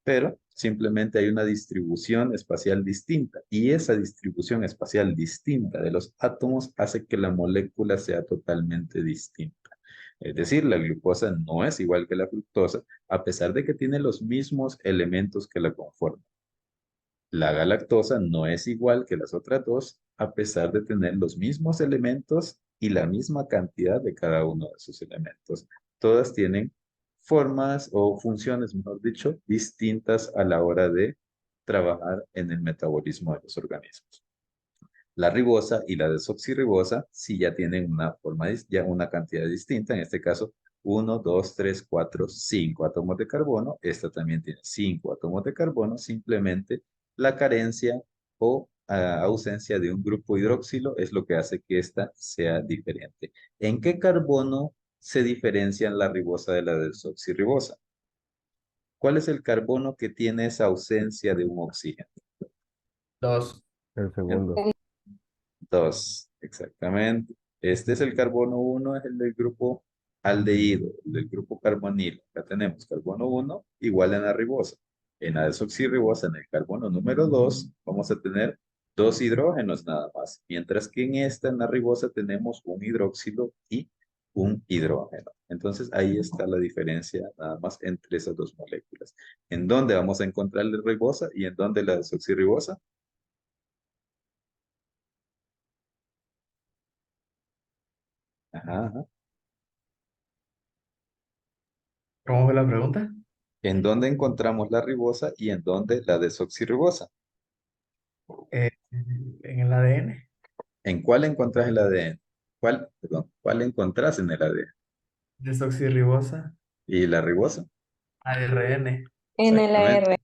Pero simplemente hay una distribución espacial distinta y esa distribución espacial distinta de los átomos hace que la molécula sea totalmente distinta. Es decir, la glucosa no es igual que la fructosa a pesar de que tiene los mismos elementos que la conforman. La galactosa no es igual que las otras dos, a pesar de tener los mismos elementos y la misma cantidad de cada uno de sus elementos. Todas tienen formas o funciones, mejor dicho, distintas a la hora de trabajar en el metabolismo de los organismos. La ribosa y la desoxirribosa sí ya tienen una forma, ya una cantidad distinta, en este caso 1, 2, 3, 4, 5 átomos de carbono. Esta también tiene 5 átomos de carbono, simplemente la carencia o ausencia de un grupo hidroxilo es lo que hace que esta sea diferente. ¿En qué carbono se diferencian la ribosa de la desoxirribosa? ¿Cuál es el carbono que tiene esa ausencia de un oxígeno? 2. El segundo. 2, exactamente. Este es el carbono 1, es el del grupo aldehído, el del grupo carbonilo. Acá tenemos carbono 1 igual en la ribosa. En la desoxirribosa, en el carbono número 2, vamos a tener 2 hidrógenos nada más. Mientras que en esta, en la ribosa, tenemos un hidróxilo y un hidrógeno. Entonces ahí está la diferencia nada más entre esas dos moléculas. ¿En dónde vamos a encontrar la ribosa y en dónde la desoxirribosa? Ajá, ajá. ¿Cómo fue la pregunta? ¿En dónde encontramos la ribosa y en dónde la desoxirribosa? En el ADN. ¿En cuál encontrás el ADN? ¿Cuál encontrás en el ADN? Desoxirribosa. ¿Y la ribosa? ARN. En el AR.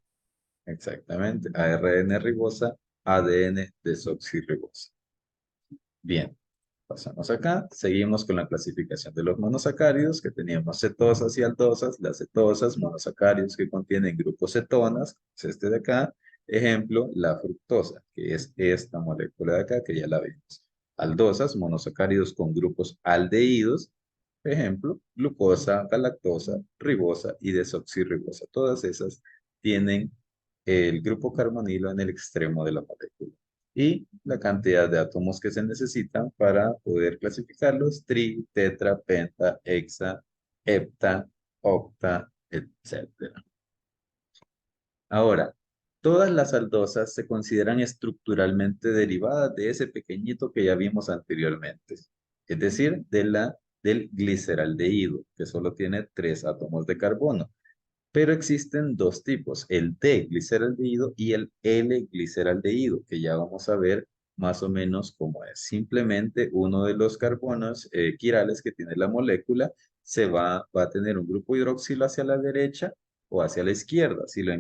Exactamente. ARN ribosa, ADN desoxirribosa. Bien, pasamos acá. Seguimos con la clasificación de los monosacáridos, que teníamos cetosas y aldosas. Las cetosas, monosacáridos que contienen grupos cetonas, es este de acá. Ejemplo, la fructosa, que es esta molécula de acá, que ya la vimos. aldosas, monosacáridos con grupos aldehídos, ejemplo, glucosa, galactosa, ribosa y desoxirribosa. Todas esas tienen el grupo carbonilo en el extremo de la molécula. Y la cantidad de átomos que se necesitan para poder clasificarlos: tri, tetra, penta, hexa, hepta, octa, etc. Ahora, todas las aldosas se consideran estructuralmente derivadas de ese pequeñito que ya vimos anteriormente, es decir, del gliceraldehído, que solo tiene 3 átomos de carbono. Pero existen dos tipos, el D-gliceraldehído y el L-gliceraldehído, que ya vamos a ver más o menos cómo es. Simplemente uno de los carbonos quirales que tiene la molécula va a tener un grupo hidroxilo hacia la derecha o hacia la izquierda. Si lo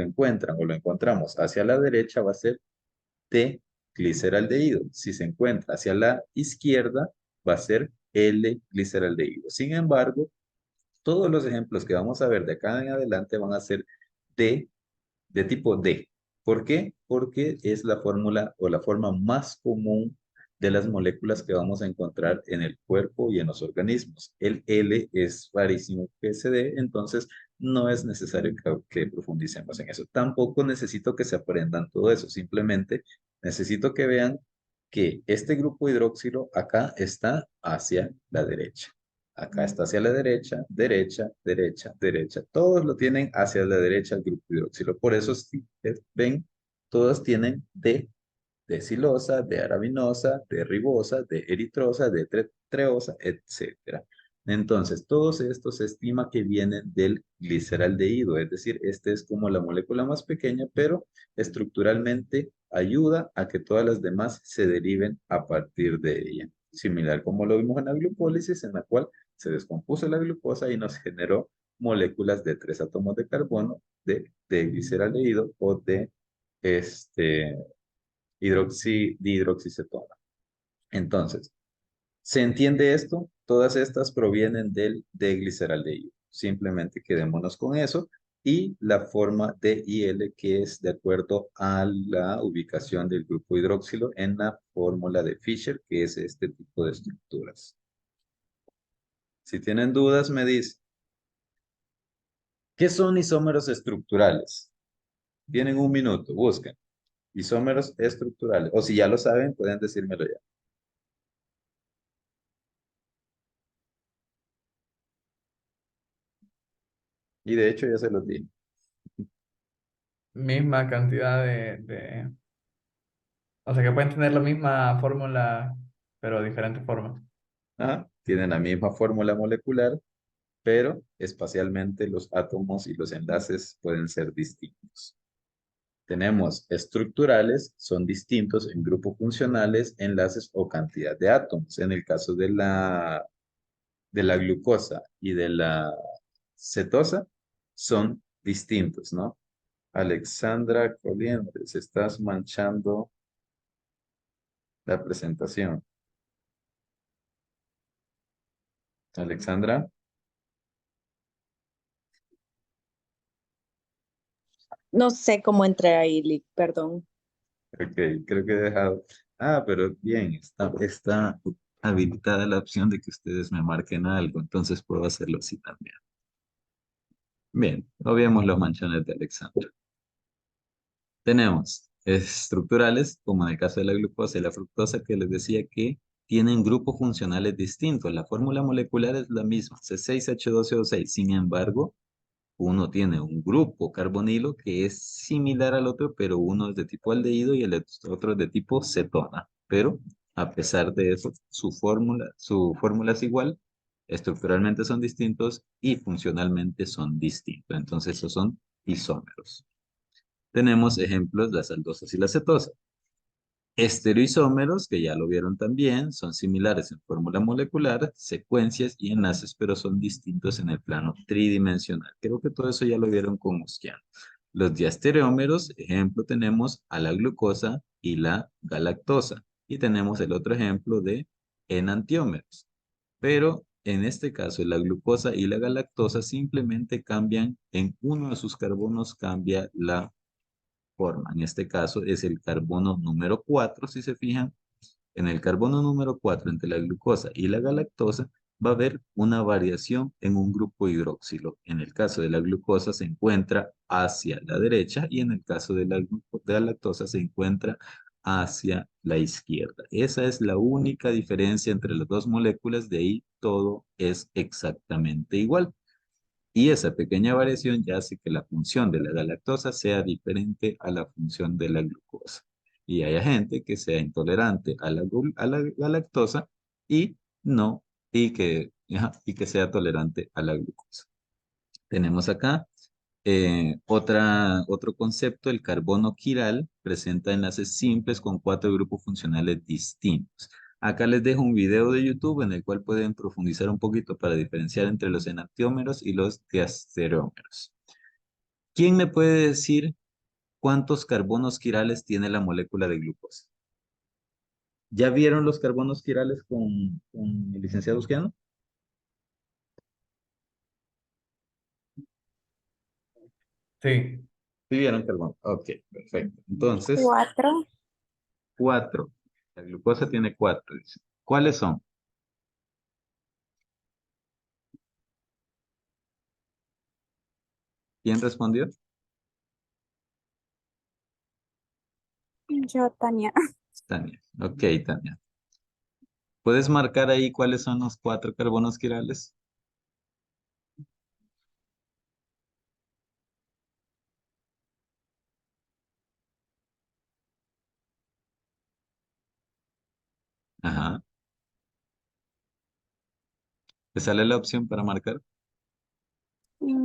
encuentran o lo encontramos hacia la derecha, va a ser T-gliceraldehído. Si se encuentra hacia la izquierda, va a ser L-gliceraldehído. Sin embargo, todos los ejemplos que vamos a ver de acá en adelante van a ser de tipo D. ¿Por qué? Porque es la fórmula o la forma más común de las moléculas que vamos a encontrar en el cuerpo y en los organismos. El L es rarísimo que se dé, entonces no es necesario que profundicemos en eso. Tampoco necesito que se aprendan todo eso, simplemente necesito que vean que este grupo hidroxilo acá está hacia la derecha. Acá está hacia la derecha, derecha, derecha, derecha. Todos lo tienen hacia la derecha el grupo hidroxilo. Por eso, si ven, todos tienen D de silosa, de arabinosa, de ribosa, de eritrosa, de treosa, etc. Entonces, todos estos se estima que vienen del gliceraldehído, es decir, este es como la molécula más pequeña, pero estructuralmente ayuda a que todas las demás se deriven a partir de ella. Similar como lo vimos en la glucólisis, en la cual se descompuso la glucosa y nos generó moléculas de 3 átomos de carbono de gliceraldehído o de dihidroxicetona. Entonces, ¿se entiende esto? Todas estas provienen del gliceraldehído. Simplemente quedémonos con eso. Y la forma D y L, que es de acuerdo a la ubicación del grupo hidroxilo en la fórmula de Fischer, que es este tipo de estructuras. Si tienen dudas, me dicen. ¿Qué son isómeros estructurales? Tienen un minuto, busquen. Isómeros estructurales. O si ya lo saben, pueden decírmelo ya. Y de hecho ya se los di. Misma cantidad o sea que pueden tener la misma fórmula, pero diferentes formas. Tienen la misma fórmula molecular, pero espacialmente los átomos y los enlaces pueden ser distintos. Tenemos estructurales, son distintos en grupos funcionales, enlaces o cantidad de átomos. En el caso de la glucosa y de la cetosa, son distintos, ¿no? Alexandra Colientes, estás manchando la presentación. Alexandra. No sé cómo entré ahí, Lick, perdón. Ok, creo que he dejado. Pero bien, está habilitada la opción de que ustedes me marquen algo, entonces puedo hacerlo así también. Bien, obviemos los manchones de Alexandra. Tenemos estructurales, como en el caso de la glucosa y la fructosa, que les decía que tienen grupos funcionales distintos. La fórmula molecular es la misma, C6H12O6. Sin embargo, uno tiene un grupo carbonilo que es similar al otro, pero uno es de tipo aldehído y el otro es de tipo cetona. Pero a pesar de eso, su fórmula es igual, estructuralmente son distintos y funcionalmente son distintos. Entonces, esos son isómeros. Tenemos ejemplos, las aldosas y las cetosas. Estereoisómeros, que ya lo vieron también, son similares en fórmula molecular, secuencias y enlaces, pero son distintos en el plano tridimensional. Creo que todo eso ya lo vieron con Muskian. Los diastereómeros, ejemplo, tenemos a la glucosa y la galactosa. Y tenemos el otro ejemplo de enantiómeros. Pero en este caso, la glucosa y la galactosa simplemente cambian, en uno de sus carbonos cambia la forma. En este caso es el carbono número 4, si se fijan. En el carbono número 4, entre la glucosa y la galactosa, va a haber una variación en un grupo hidroxilo. En el caso de la glucosa se encuentra hacia la derecha y en el caso de la lactosa se encuentra hacia la izquierda. Esa es la única diferencia entre las dos moléculas, de ahí todo es exactamente igual. Y esa pequeña variación ya hace que la función de la galactosa sea diferente a la función de la glucosa. Y hay gente que sea intolerante a la galactosa y no, y que sea tolerante a la glucosa. Tenemos acá otro concepto, el carbono quiral presenta enlaces simples con 4 grupos funcionales distintos. Acá les dejo un video de YouTube en el cual pueden profundizar un poquito para diferenciar entre los enantiómeros y los diastereómeros. ¿Quién me puede decir cuántos carbonos quirales tiene la molécula de glucosa? ¿Ya vieron los carbonos quirales con el licenciado Usquiano? Sí. Sí vieron carbono. Ok, perfecto. Entonces, 4. 4. La glucosa tiene 4. Dice. ¿Cuáles son? ¿Quién respondió? Yo, Tania. Tania. Ok, Tania. ¿Puedes marcar ahí cuáles son los 4 carbonos quirales? Ajá. ¿Te sale la opción para marcar?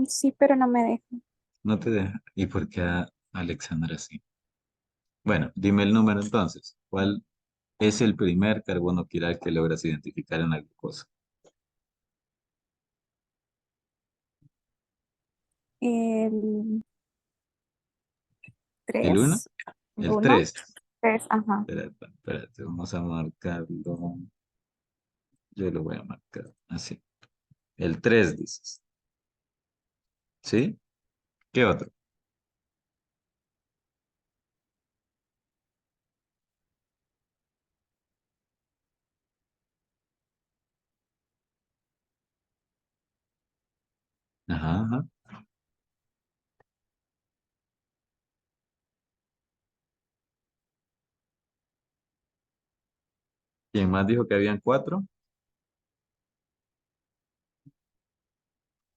Sí, pero no me deja. No te deja. ¿Y por qué a Alexandra sí? Bueno, dime el número entonces. ¿Cuál es el primer carbono quiral que logras identificar en la glucosa? El ¿El 1? 3. El 1. 3. 3, ajá. Espérate, vamos a marcarlo. Yo lo voy a marcar así. El 3 dices. ¿Sí? ¿Qué otro? Ajá, ajá. ¿Quién más dijo que habían 4?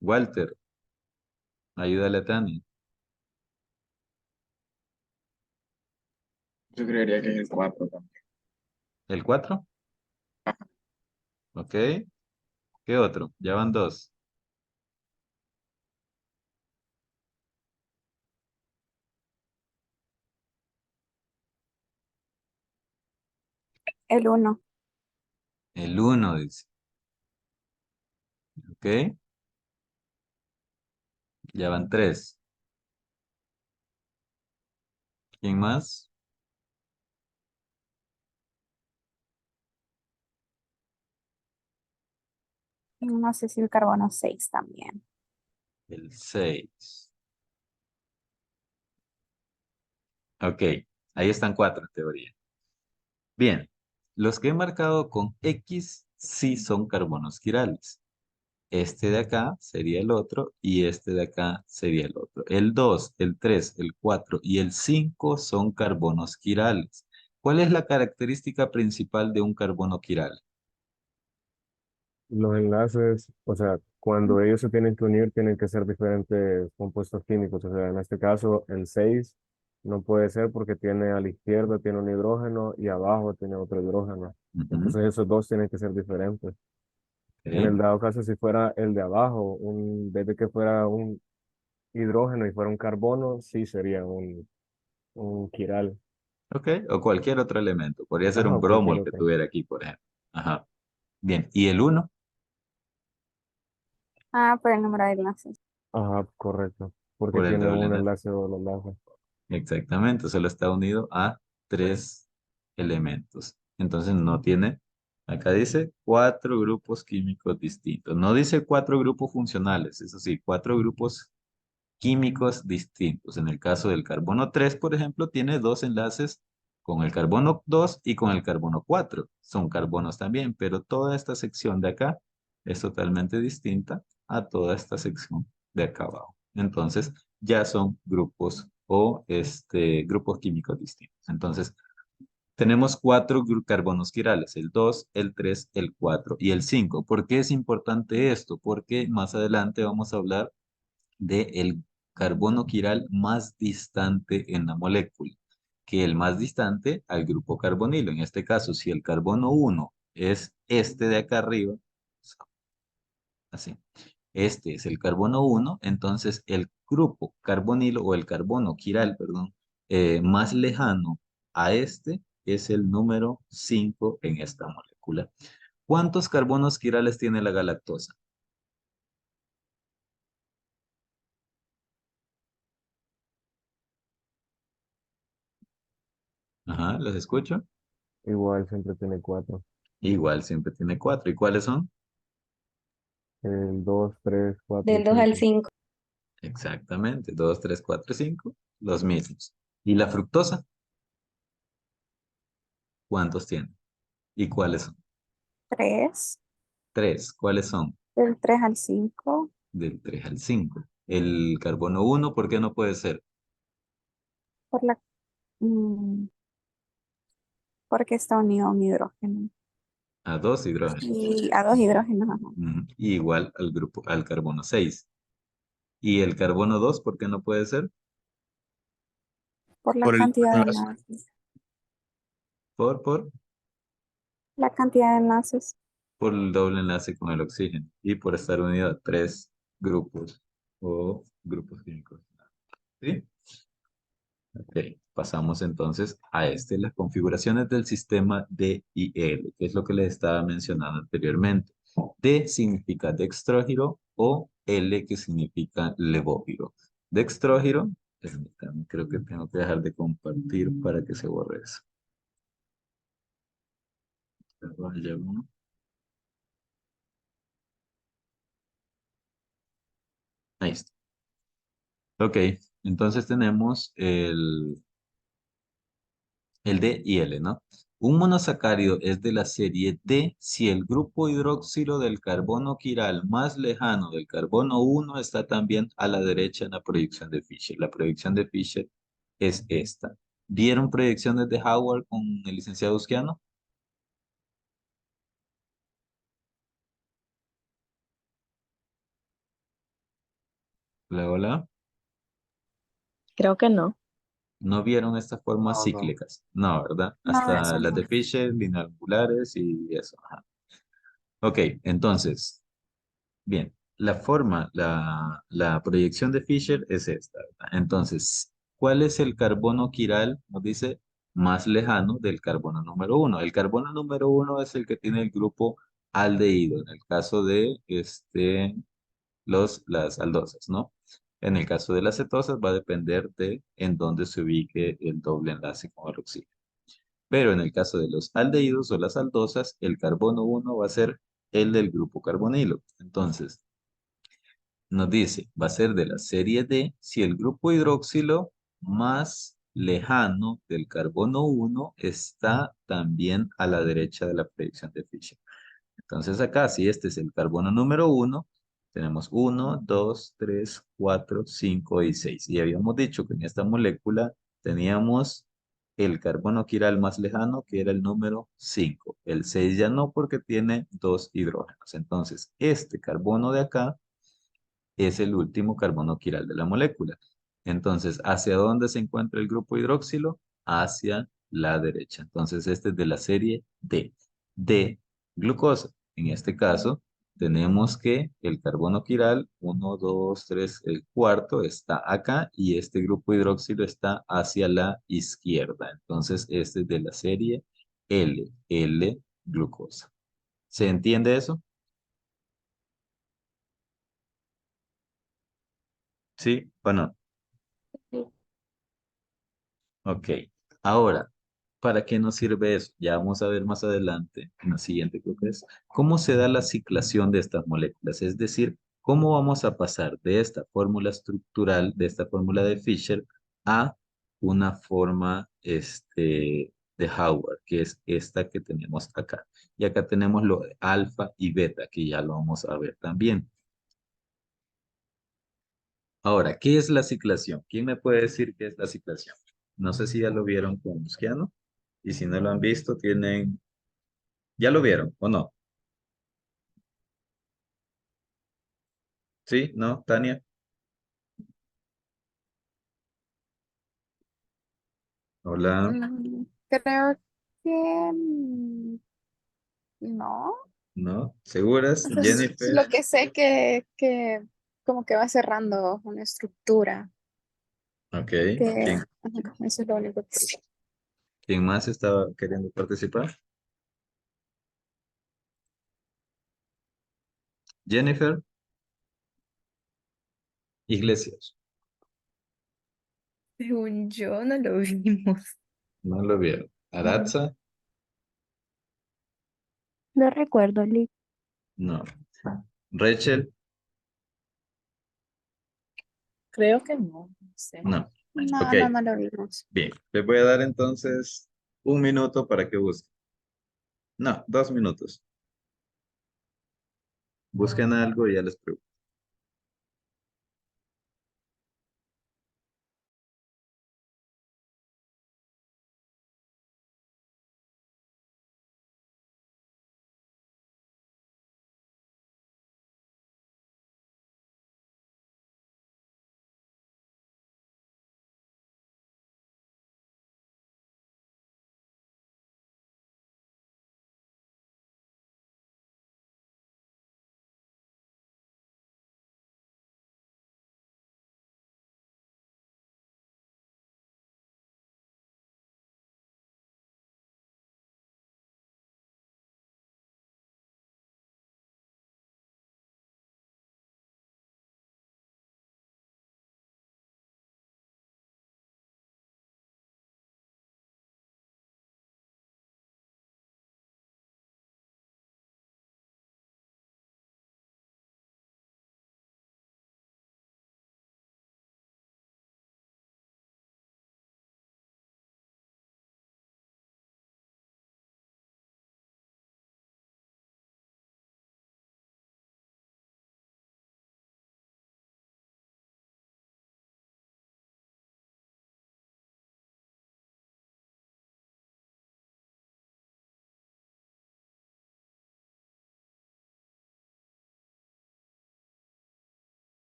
Walter, ayúdale a Tania. Yo creería que es el 4 también. ¿El 4? Ok. ¿Qué otro? Ya van 2. El 1. El 1 dice. Ok. Ya van 3. ¿Quién más? No sé si el carbono 6 también. El 6. Ok. Ahí están 4 en teoría. Bien. Los que he marcado con X sí son carbonos quirales. Este de acá sería el otro y este de acá sería el otro. El 2, el 3, el 4 y el 5 son carbonos quirales. ¿Cuál es la característica principal de un carbono quiral? Los enlaces, o sea, cuando ellos se tienen que unir, tienen que ser diferentes compuestos químicos. O sea, en este caso, el 6 no puede ser porque tiene a la izquierda tiene un hidrógeno y abajo tiene otro hidrógeno. Ujú, Entonces esos dos tienen que ser diferentes. En ok, el dado caso, si fuera el de abajo, en vez de que fuera un hidrógeno y fuera un carbono, sí sería un quiral. ok, o cualquier otro elemento. Podría ser Ajá, un o bromo cualquier el que otro. tuviera aquí, por ejemplo. Ajá. Bien, ¿y el 1? Ah, por el número de enlaces. Ajá, correcto. Porque Por el tiene doble un enlace. enlace o doble enlace. Exactamente, solo está unido a 3 elementos. Entonces no tiene, acá dice 4 grupos químicos distintos. No dice 4 grupos funcionales, eso sí, 4 grupos químicos distintos. En el caso del carbono 3, por ejemplo, tiene 2 enlaces con el carbono 2 y con el carbono 4. Son carbonos también, pero toda esta sección de acá es totalmente distinta a toda esta sección de acá abajo. Entonces, ya son grupos o grupos químicos distintos. Entonces, tenemos 4 carbonos quirales, el 2, el 3, el 4 y el 5. ¿Por qué es importante esto? Porque más adelante vamos a hablar del carbono quiral más distante en la molécula, que el más distante al grupo carbonilo. En este caso, si el carbono 1 es este de acá arriba, así, este es el carbono 1, entonces el grupo carbonilo o el carbono quiral, perdón, más lejano a este es el número 5 en esta molécula. ¿Cuántos carbonos quirales tiene la galactosa? Ajá, ¿los escucho? Igual siempre tiene 4. Igual siempre tiene 4. ¿Y cuáles son? El 2, 3, 4 y Del 2 al 5. 5. Exactamente, 2, 3, 4, 5, los mismos. ¿Y la fructosa? ¿Cuántos tiene? ¿Y cuáles son? 3, 3. ¿Cuáles son? del 3 al 5, Del 3 al 5. El carbono 1, ¿por qué no puede ser? por la, mm, porque está unido a un hidrógeno. A 2 hidrógenos. Y a 2 hidrógenos, ajá, Y igual al grupo, al carbono 6. ¿Y el carbono 2, por qué no puede ser? por la Por el cantidad de enlace. enlaces. Por La cantidad de enlaces. el doble enlace con el oxígeno. Y por estar unido a 3 grupos o grupos químicos. ¿Sí? Ok, pasamos entonces a las configuraciones del sistema D y L, que es lo que les estaba mencionando anteriormente. D significa dextrógiro o L que significa levógiro. Dextrógiro, permítanme, creo que tengo que dejar de compartir para que se borre eso. Vaya uno. Ahí está. Ok, entonces tenemos el D y L, ¿no? Un monosacárido es de la serie D si el grupo hidroxilo del carbono quiral más lejano del carbono 1 está también a la derecha en la proyección de Fischer. La proyección de Fischer es esta. ¿Vieron proyecciones de Howard con el licenciado Usquiano? Hola, hola. Creo que no. ¿No vieron estas formas No, no. cíclicas? No, ¿verdad? No, Hasta eso las no. de Fischer, lineangulares y eso. Ajá. Ok, entonces, bien, la proyección de Fischer es esta, ¿verdad? Entonces, ¿cuál es el carbono quiral? Nos dice más lejano del carbono número 1. El carbono número 1 es el que tiene el grupo aldehído, en el caso de las aldosas, ¿no? En el caso de las cetosas va a depender de en dónde se ubique el doble enlace con el oxígeno. Pero en el caso de los aldehídos o las aldosas, el carbono 1 va a ser el del grupo carbonilo. Entonces, nos dice, va a ser de la serie D si el grupo hidroxilo más lejano del carbono 1 está también a la derecha de la predicción de Fischer. Entonces acá, si este es el carbono número 1, tenemos 1, 2, 3, 4, 5 y 6. Y habíamos dicho que en esta molécula teníamos el carbono quiral más lejano, que era el número 5. El 6 ya no, porque tiene 2 hidrógenos. Entonces, este carbono de acá es el último carbono quiral de la molécula. Entonces, ¿hacia dónde se encuentra el grupo hidroxilo? Hacia la derecha. Entonces, este es de la serie D. D, glucosa. En este caso, tenemos que el carbono quiral, 1, 2, 3, el cuarto está acá y este grupo hidroxilo está hacia la izquierda. Entonces, este es de la serie L, L, glucosa. ¿Se entiende eso? ¿Sí o no? Ok, ahora, ¿para qué nos sirve eso? Ya vamos a ver más adelante, en la siguiente creo que es, cómo se da la ciclación de estas moléculas, es decir, cómo vamos a pasar de esta fórmula estructural, de esta fórmula de Fischer, a una forma de Howard, que es esta que tenemos acá. Y acá tenemos lo de alfa y beta, que ya lo vamos a ver también. Ahora, ¿qué es la ciclación? ¿Quién me puede decir qué es la ciclación? No sé si ya lo vieron con Busquiano. Y si no lo han visto, tienen... ¿Ya lo vieron o no? ¿Sí? ¿No? ¿Tania? Hola. Creo que no. ¿No? ¿Seguras? Entonces, Jennifer. lo que sé que como que va cerrando una estructura, Ok. que ¿Quién, ajá, eso es lo único que sé. quién más estaba queriendo participar? Jennifer Iglesias. Según yo, no lo vimos. No lo vieron. Ujú. Aratza. No recuerdo, Lick. No. Rachel. Creo que no, no sé. No. Ok. No lo vimos. Bien. Les voy a dar entonces 1 minuto para que busquen. No, 2 minutos. Busquen algo y ya les pregunto.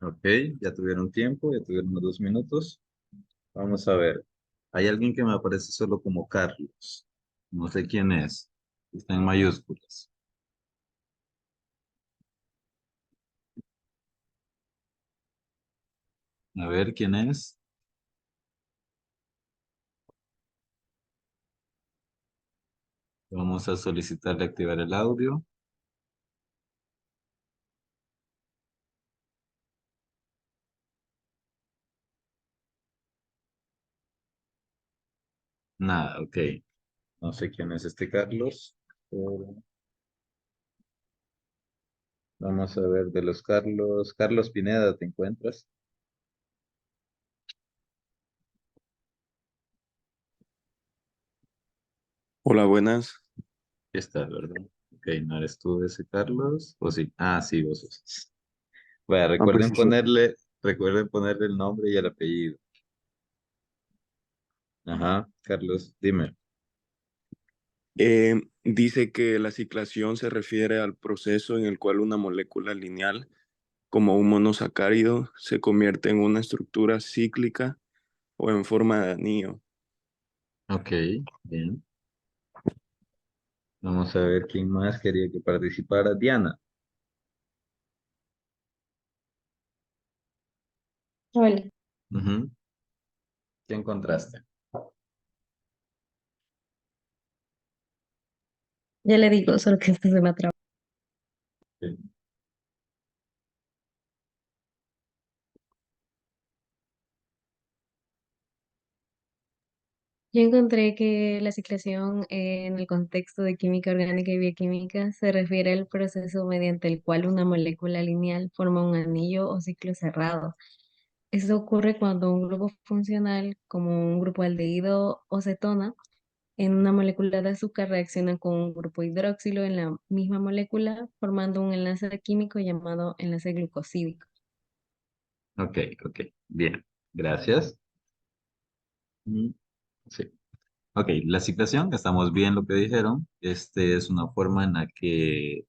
Ok, ya tuvieron tiempo, ya tuvieron los 2 minutos. Vamos a ver. Hay alguien que me aparece solo como Carlos. No sé quién es. Está en mayúsculas. A ver quién es. Vamos a solicitarle activar el audio. Nada, ok. No sé quién es este Carlos. Vamos a ver de los Carlos. Carlos Pineda, ¿te encuentras? Hola, buenas. Aquí está, ¿verdad? Ok, no eres tú ese, Carlos. ¿O sí? Ah, sí, vos sos. Vaya, Ah, pues sí, sí. recuerden ponerle el nombre y el apellido. Ajá, Carlos, dime. Dice que la ciclación se refiere al proceso en el cual una molécula lineal, como un monosacárido, se convierte en una estructura cíclica o en forma de anillo. Ok, bien. Vamos a ver quién más quería que participara. Diana. Hola, Ujú. ¿Qué encontraste? ya le digo, solo que esto se me atrapa. Sí. Yo encontré que la ciclación en el contexto de química orgánica y bioquímica se refiere al proceso mediante el cual una molécula lineal forma un anillo o ciclo cerrado. Esto ocurre cuando un grupo funcional, como un grupo aldehído o cetona, en una molécula de azúcar reacciona con un grupo hidroxilo en la misma molécula, formando un enlace químico llamado enlace glucosídico. Ok, ok, bien. Gracias. Mm, sí. Ok, la ciclación, estamos bien lo que dijeron. Es una forma en la que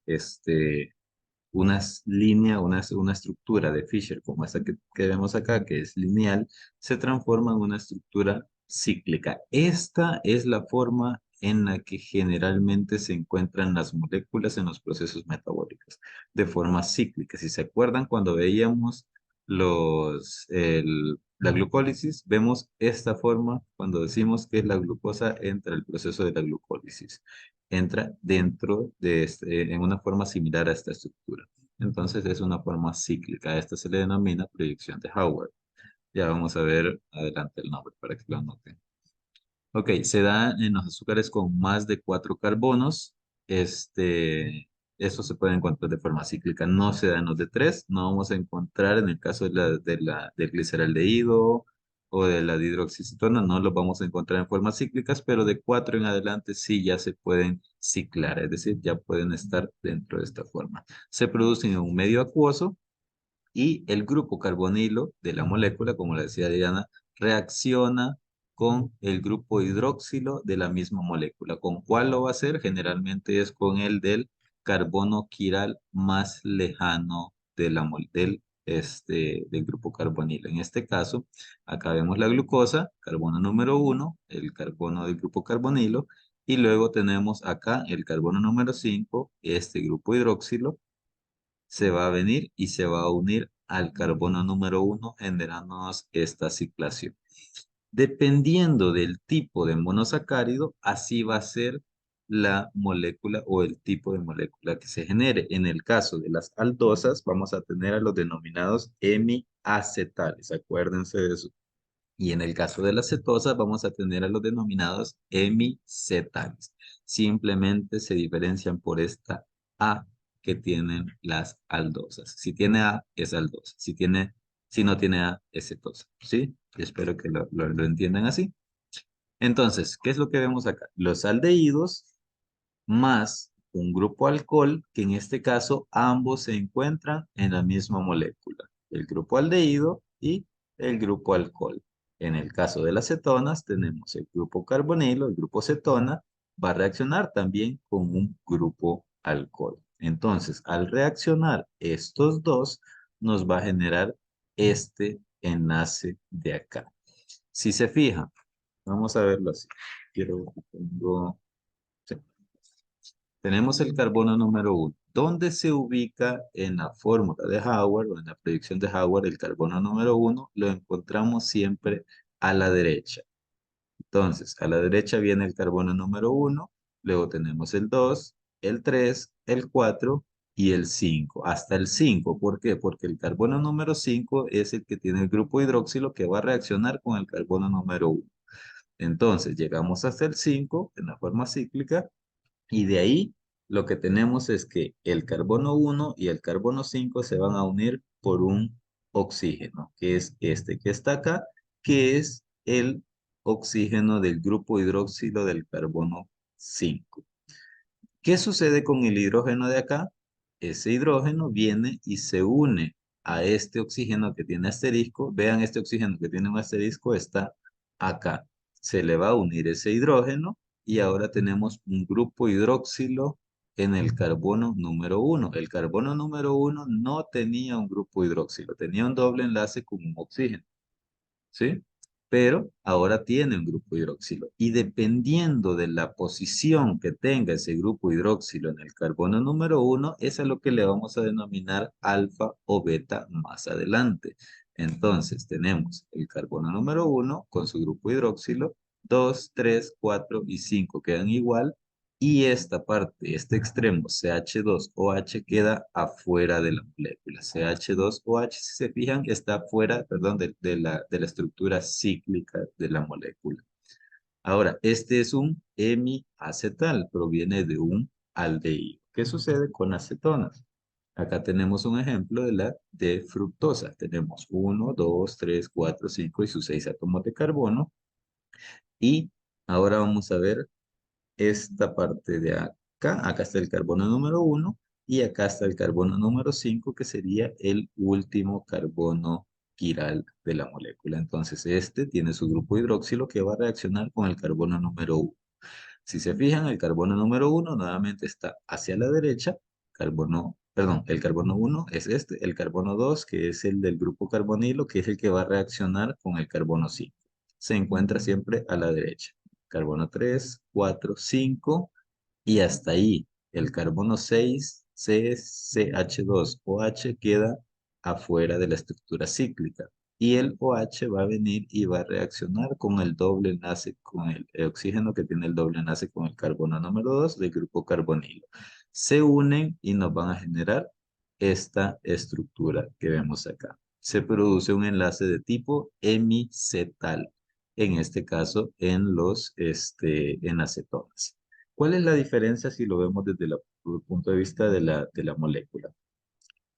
una estructura de Fisher como esta que vemos acá, que es lineal, se transforma en una estructura cíclica. Esta es la forma en la que generalmente se encuentran las moléculas en los procesos metabólicos, de forma cíclica. Si se acuerdan, cuando veíamos la glucólisis, vemos esta forma cuando decimos que la glucosa entra al proceso de la glucólisis. Entra dentro de en una forma similar a esta estructura. Entonces es una forma cíclica. A esta se le denomina proyección de Howard. Ya vamos a ver adelante el nombre para que lo anoten. Ok, se da en los azúcares con más de 4 carbonos. Eso se puede encontrar de forma cíclica. No se da en los de 3. No vamos a encontrar en el caso del gliceraldehído o de la dihidroxicetona. No los vamos a encontrar en formas cíclicas, pero de 4 en adelante sí ya se pueden ciclar. Es decir, ya pueden estar dentro de esta forma. Se producen en un medio acuoso y el grupo carbonilo de la molécula, como le decía Diana, reacciona con el grupo hidroxilo de la misma molécula. ¿Con cuál lo va a hacer? Generalmente es con el del carbono quiral más lejano de del grupo carbonilo. En este caso, acá vemos la glucosa, carbono número 1, el carbono del grupo carbonilo, y luego tenemos acá el carbono número 5, este grupo hidroxilo, se va a venir y se va a unir al carbono número 1, generándonos esta ciclación. Dependiendo del tipo de monosacárido, así va a ser la molécula o el tipo de molécula que se genere. En el caso de las aldosas, vamos a tener a los denominados hemiacetales, acuérdense de eso. Y en el caso de las cetosas, vamos a tener a los denominados hemicetales. Simplemente se diferencian por esta A que tienen las aldosas. Si tiene A, es aldosa. Si no tiene A, es cetosa. ¿Sí? Espero que lo entiendan así. Entonces, ¿qué es lo que vemos acá? Los aldehídos más un grupo alcohol, que en este caso ambos se encuentran en la misma molécula. El grupo aldehído y el grupo alcohol. En el caso de las cetonas tenemos el grupo carbonilo, el grupo cetona, va a reaccionar también con un grupo alcohol. Entonces, al reaccionar estos dos, nos va a generar este enlace de acá. Si se fijan, vamos a verlo así. Sí. Tenemos el carbono número 1. ¿Dónde se ubica en la fórmula de Howard o en la predicción de Howard el carbono número 1? Lo encontramos siempre a la derecha. Entonces, a la derecha viene el carbono número 1, luego tenemos el 2, el 3, el 4 y el 5. Hasta el 5, ¿por qué? Porque el carbono número 5 es el que tiene el grupo hidroxilo que va a reaccionar con el carbono número 1. Entonces, llegamos hasta el 5 en la forma cíclica y de ahí lo que tenemos es que el carbono 1 y el carbono 5 se van a unir por un oxígeno, que es este que está acá, que es el oxígeno del grupo hidroxilo del carbono 5. ¿Qué sucede con el hidrógeno de acá? Ese hidrógeno viene y se une a este oxígeno que tiene asterisco. Vean, este oxígeno que tiene un asterisco está acá. Se le va a unir ese hidrógeno y ahora tenemos un grupo hidroxilo en el carbono número 1. El carbono número 1 no tenía un grupo hidroxilo, tenía un doble enlace con un oxígeno. ¿Sí? Pero ahora tiene un grupo hidroxilo. Y dependiendo de la posición que tenga ese grupo hidroxilo en el carbono número 1, es a lo que le vamos a denominar alfa o beta más adelante. Entonces tenemos el carbono número 1 con su grupo hidroxilo, 2, 3, 4 y 5 quedan igual. Y esta parte, este extremo, CH2OH, queda afuera de la molécula. CH2OH, si se fijan, está fuera, perdón, de la estructura cíclica de la molécula. Ahora, este es un hemiacetal, proviene de un aldehído. ¿Qué sucede con acetonas? Acá tenemos un ejemplo de fructosa. Tenemos 1, 2, 3, 4, 5 y sus 6 átomos de carbono. Y ahora vamos a ver esta parte de acá. Acá está el carbono número 1 y acá está el carbono número 5, que sería el último carbono quiral de la molécula. Entonces este tiene su grupo hidroxilo que va a reaccionar con el carbono número 1. Si se fijan, el carbono número 1 nuevamente está hacia la derecha. El carbono 1 es este, el carbono 2, que es el del grupo carbonilo, que es el que va a reaccionar con el carbono 5. Se encuentra siempre a la derecha. Carbono 3, 4, 5 y hasta ahí. El carbono 6, CH2OH, queda afuera de la estructura cíclica. Y el OH va a venir y va a reaccionar con el doble enlace, con el oxígeno que tiene el doble enlace con el carbono número 2 del grupo carbonilo. Se unen y nos van a generar esta estructura que vemos acá. Se produce un enlace de tipo hemicetal, en este caso en acetonas. ¿Cuál es la diferencia si lo vemos desde el punto de vista de la molécula?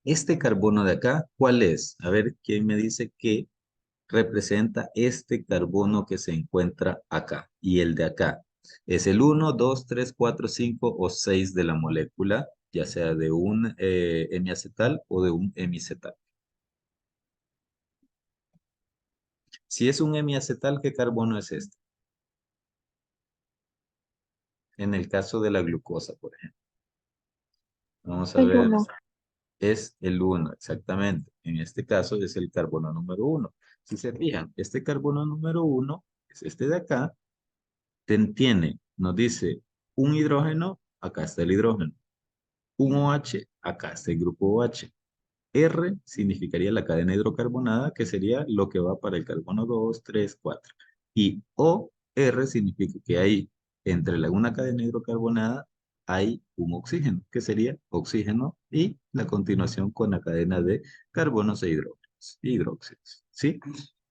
Este carbono de acá, ¿cuál es? A ver, ¿quién me dice qué representa este carbono que se encuentra acá? Y el de acá. ¿Es el 1, 2, 3, 4, 5 o 6 de la molécula, ya sea de un hemiacetal o de un hemicetal? Si es un hemiacetal, ¿qué carbono es este? En el caso de la glucosa, por ejemplo. Vamos a El ver. 1. Es el 1, exactamente. En este caso es el carbono número 1. Si se fijan, este carbono número 1, es este de acá, nos dice un hidrógeno, acá está el hidrógeno. Un OH, acá está el grupo OH. R significaría la cadena hidrocarbonada, que sería lo que va para el carbono 2, 3, 4. Y OR significa que hay una cadena hidrocarbonada hay un oxígeno, que sería oxígeno y la continuación con la cadena de carbonos e hidróxidos. ¿Sí?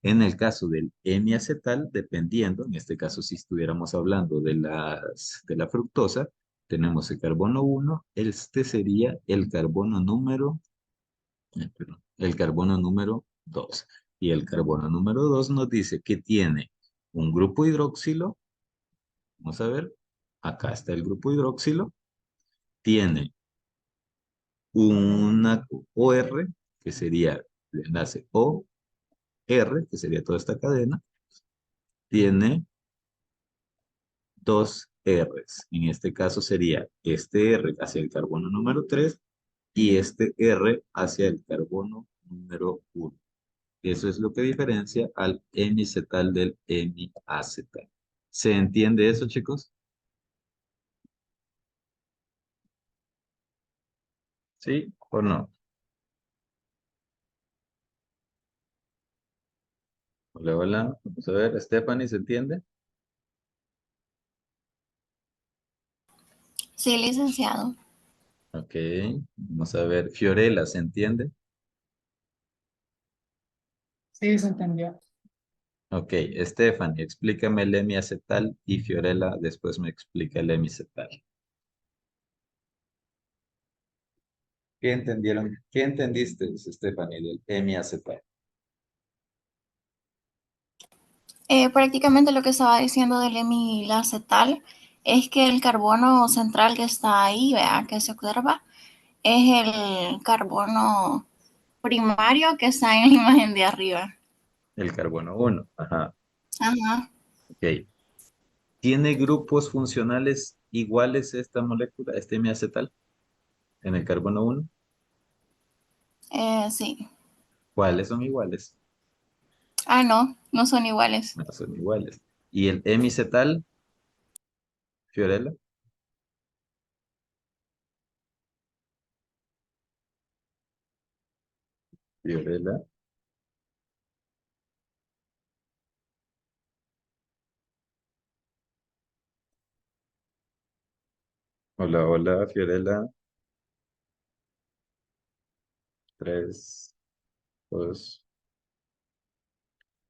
En el caso del hemiacetal, dependiendo, en este caso si estuviéramos hablando de la fructosa, tenemos el carbono 1, este sería el carbono número 2. Y el carbono número 2 nos dice que tiene un grupo hidroxilo. Vamos a ver. Acá está el grupo hidroxilo. Tiene una OR, que sería el enlace OR, que sería toda esta cadena. Tiene dos R's. En este caso sería este R hacia el carbono número 3 y este R hacia el carbono número 1. Eso es lo que diferencia al hemicetal del hemiacetal. ¿Se entiende eso, chicos? ¿Sí o no? Hola, hola. Vamos a ver, Stephanie, ¿se entiende? Sí, licenciado. Ok. Vamos a ver, Fiorella, ¿se entiende? Sí, se entendió. Ok, Stephanie, explícame el hemiacetal y Fiorella después me explica el hemicetal. ¿Qué entendieron? ¿Qué entendiste, Stephanie, del hemiacetal? Prácticamente lo que estaba diciendo del hemilacetal es que el carbono central que está ahí, vea, que se observa, es el carbono primario que está en la imagen de arriba. El carbono 1. Ajá. Ajá. Ok. ¿Tiene grupos funcionales iguales esta molécula, este hemiacetal, en el carbono 1? Sí. ¿Cuáles son iguales? Ah, no, no son iguales. No son iguales. ¿Y el hemicetal, Fiorella? Fiorella. Hola, hola, Fiorella. 3, 2,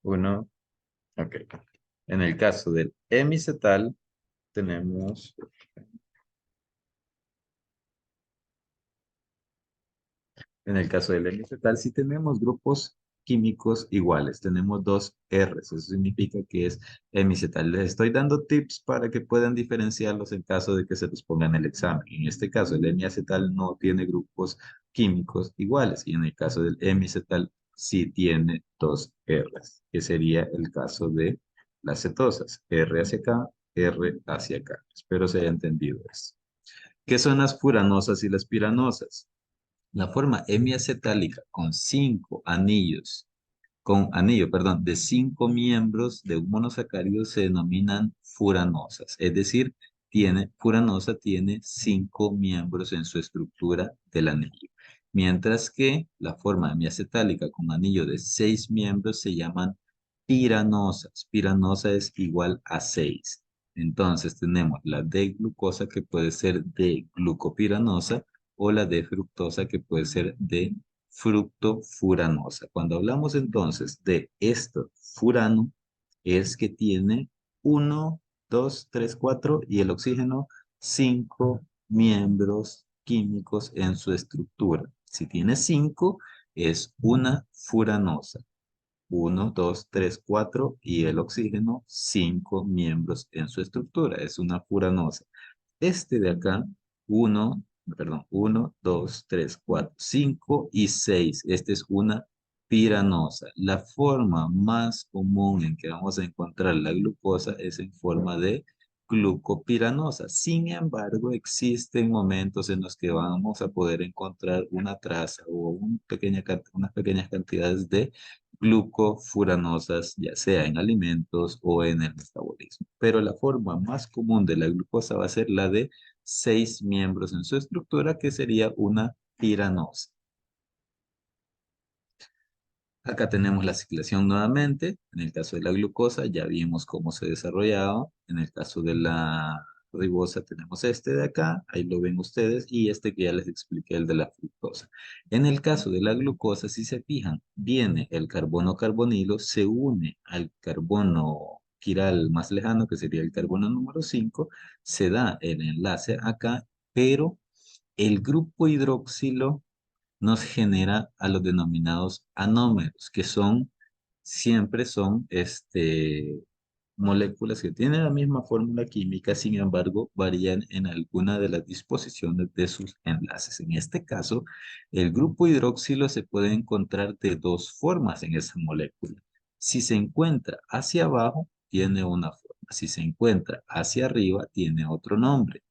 1. Ok. En el caso del hemicetal, tenemos... En el caso del hemicetal, sí tenemos grupos químicos iguales. Tenemos dos R's. Eso significa que es hemicetal. Les estoy dando tips para que puedan diferenciarlos en caso de que se los pongan en el examen. En este caso, el hemiacetal no tiene grupos químicos iguales. Y en el caso del hemicetal, sí tiene dos R's, que sería el caso de las cetosas. R hacia acá, R hacia acá. Espero se haya entendido eso. ¿Qué son las furanosas y las piranosas? La forma hemiacetálica con anillo, perdón, de 5 miembros de un monosacárido se denominan furanosas. Es decir, furanosa tiene 5 miembros en su estructura del anillo. Mientras que la forma hemiacetálica con anillo de 6 miembros se llaman piranosas. Piranosa es igual a 6. Entonces tenemos la D-glucosa que puede ser D-glucopiranosa o la D-fructosa que puede ser D-fructofuranosa. Cuando hablamos entonces de esto furano, es que tiene 1, 2, 3, 4 y el oxígeno 5 miembros químicos en su estructura. Si tiene 5, es una furanosa. 1, 2, 3, 4 y el oxígeno 5 miembros en su estructura. Es una furanosa. Este de acá, 1, 2, 3, 4, 5 y 6. Este es una piranosa. La forma más común en que vamos a encontrar la glucosa es en forma de glucopiranosa. Sin embargo, existen momentos en los que vamos a poder encontrar una traza o unas pequeñas cantidades de glucofuranosas, ya sea en alimentos o en el metabolismo. Pero la forma más común de la glucosa va a ser la de 6 miembros en su estructura, que sería una piranosa. Acá tenemos la ciclación nuevamente. En el caso de la glucosa ya vimos cómo se desarrollaba. En el caso de la ribosa tenemos este de acá, ahí lo ven ustedes, y este que ya les expliqué, el de la fructosa. En el caso de la glucosa, si se fijan, viene el carbono carbonilo, se une al carbono quiral más lejano, que sería el carbono número 5, se da el enlace acá, pero el grupo hidroxilo nos genera a los denominados anómeros, que siempre son moléculas que tienen la misma fórmula química, sin embargo, varían en alguna de las disposiciones de sus enlaces. En este caso, el grupo hidroxilo se puede encontrar de dos formas en esa molécula. Si se encuentra hacia abajo, tiene una forma. Si se encuentra hacia arriba, tiene otro nombre,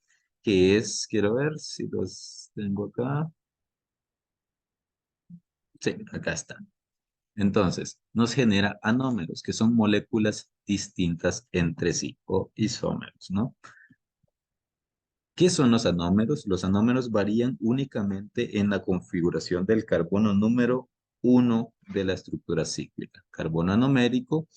que es, quiero ver si los tengo acá. Sí, acá están. Entonces, nos genera anómeros, que son moléculas distintas entre sí, o isómeros, ¿no? ¿Qué son los anómeros? Los anómeros varían únicamente en la configuración del carbono número 1 de la estructura cíclica. Carbono anomérico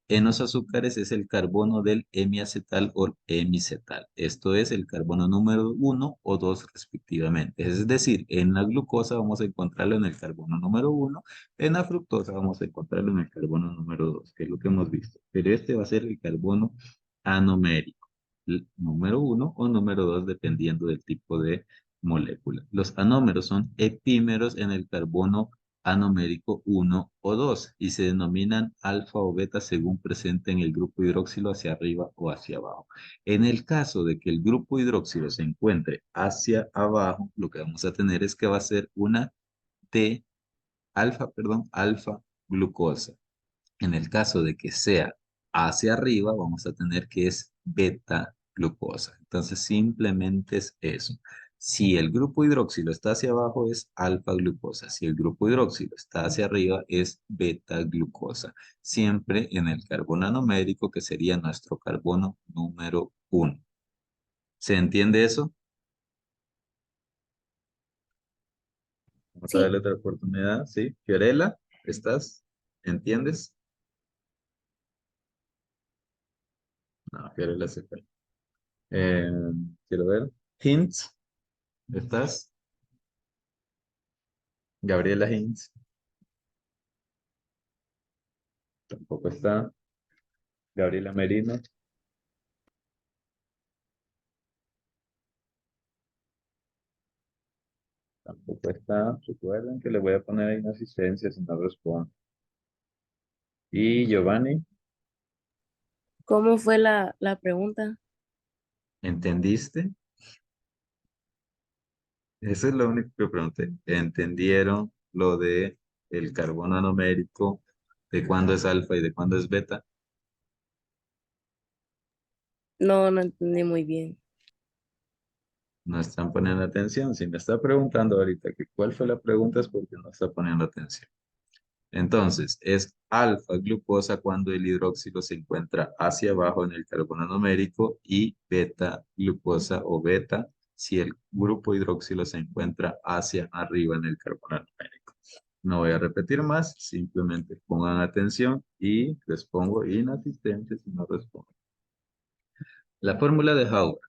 en los azúcares es el carbono del hemiacetal o hemicetal. Esto es el carbono número 1 o 2 respectivamente. Es decir, en la glucosa vamos a encontrarlo en el carbono número 1, en la fructosa vamos a encontrarlo en el carbono número 2, que es lo que hemos visto. Pero este va a ser el carbono anomérico, el número 1 o número 2 dependiendo del tipo de molécula. Los anómeros son epímeros en el carbono anomérico 1 o 2 y se denominan alfa o beta según presenten el grupo hidroxilo hacia arriba o hacia abajo. En el caso de que el grupo hidroxilo se encuentre hacia abajo, lo que vamos a tener es que va a ser una alfa glucosa. En el caso de que sea hacia arriba, vamos a tener que es beta glucosa. Entonces simplemente es eso. Si el grupo hidroxilo está hacia abajo es alfa glucosa. Si el grupo hidroxilo está hacia arriba es beta glucosa. Siempre en el carbono anomérico que sería nuestro carbono número 1. ¿Se entiende eso? Vamos a Sí. darle otra oportunidad. ¿Sí? Fiorella, ¿estás? ¿Entiendes? No, Fiorella se fue. Quiero ver. Hints, ¿estás? Gabriela Hints, tampoco está. Gabriela Merino, tampoco está. Recuerden que le voy a poner ahí una asistencia si no responde. Y Giovanni, ¿Cómo fue la pregunta? ¿entendiste? Eso es lo único que pregunté. ¿Entendieron lo de el carbono anomérico, de cuándo es alfa y de cuándo es beta? No, no entendí muy bien. No están poniendo atención. Si me está preguntando ahorita que cuál fue la pregunta es porque no está poniendo atención. Entonces, es alfa glucosa cuando el hidróxilo se encuentra hacia abajo en el carbono numérico y beta glucosa o beta si el grupo hidróxilo se encuentra hacia arriba en el carbono numérico. No voy a repetir más, simplemente pongan atención y les pongo inasistente si no respondo. La fórmula de Howard,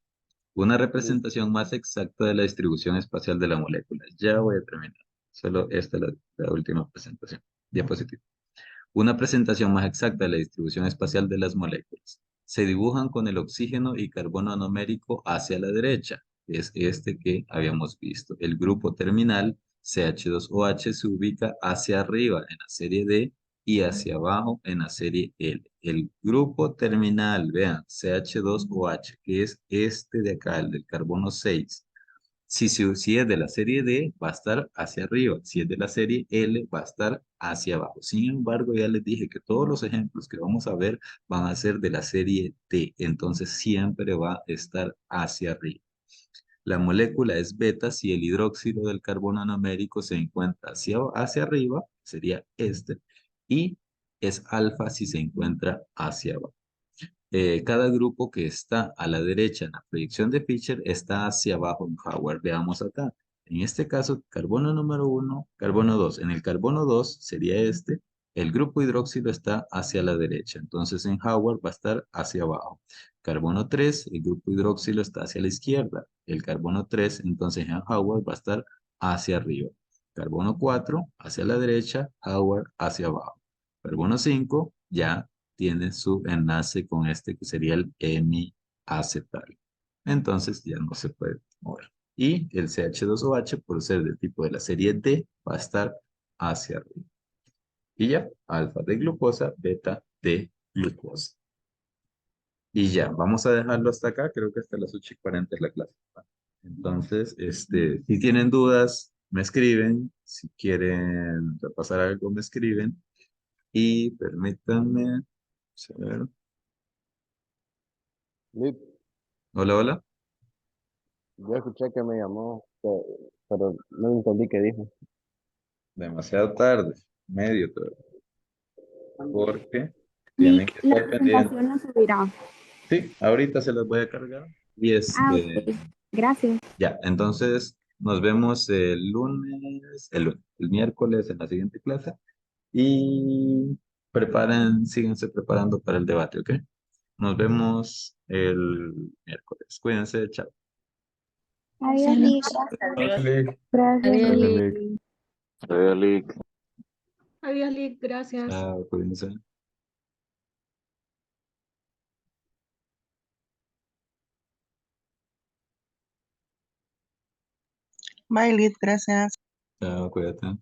una representación más exacta de la distribución espacial de la molécula. Ya voy a terminar. Solo esta es la última presentación. Diapositiva. Una presentación más exacta de la distribución espacial de las moléculas. Se dibujan con el oxígeno y carbono anomérico hacia la derecha, que es este que habíamos visto. El grupo terminal, CH2OH, se ubica hacia arriba en la serie D y hacia abajo en la serie L. El grupo terminal, vean, CH2OH, que es este de acá, el del carbono 6. Si es de la serie D, va a estar hacia arriba. Si es de la serie L, va a estar hacia abajo. Sin embargo, ya les dije que todos los ejemplos que vamos a ver van a ser de la serie T. Entonces, siempre va a estar hacia arriba. La molécula es beta si el hidróxido del carbono anomérico se encuentra hacia arriba, sería este, y es alfa si se encuentra hacia abajo. Cada grupo que está a la derecha en la proyección de Fischer está hacia abajo en Howard. Veamos acá. En este caso, carbono número 1, carbono 2. En el carbono 2 sería este. El grupo hidróxido está hacia la derecha. Entonces en Howard va a estar hacia abajo. Carbono 3, el grupo hidróxido está hacia la izquierda. El carbono 3, entonces en Howard va a estar hacia arriba. Carbono 4, hacia la derecha. Howard hacia abajo. Carbono 5, ya tiene su enlace con este que sería el hemiacetal. Entonces ya no se puede mover. Y el CH2OH, por ser del tipo de la serie D, va a estar hacia arriba. Y ya, alfa de glucosa, beta de glucosa. Y ya, vamos a dejarlo hasta acá. Creo que hasta las 8:40 es la clase. Entonces, si tienen dudas, me escriben. Si quieren repasar algo, me escriben. Y permítanme. A ver. Lick, Hola, hola. yo escuché que me llamó, pero no entendí qué dijo. Demasiado tarde, medio todavía. Porque tienen Nick, que la estar pendientes. presentación no subirá. Sí, ahorita se las voy a cargar. Y Ah, ok. Gracias. ya, entonces nos vemos el lunes, el miércoles en la siguiente clase. Y síganse preparando para el debate, ¿ok? Nos vemos el miércoles. Cuídense, chao. Adiós, Lick. Adiós, Gracias. Lick. Gracias, Adiós, Lick. Lick. Adiós, Lick, gracias. Chao, cuídense. Bye, Lid, gracias. Chao, cuídate.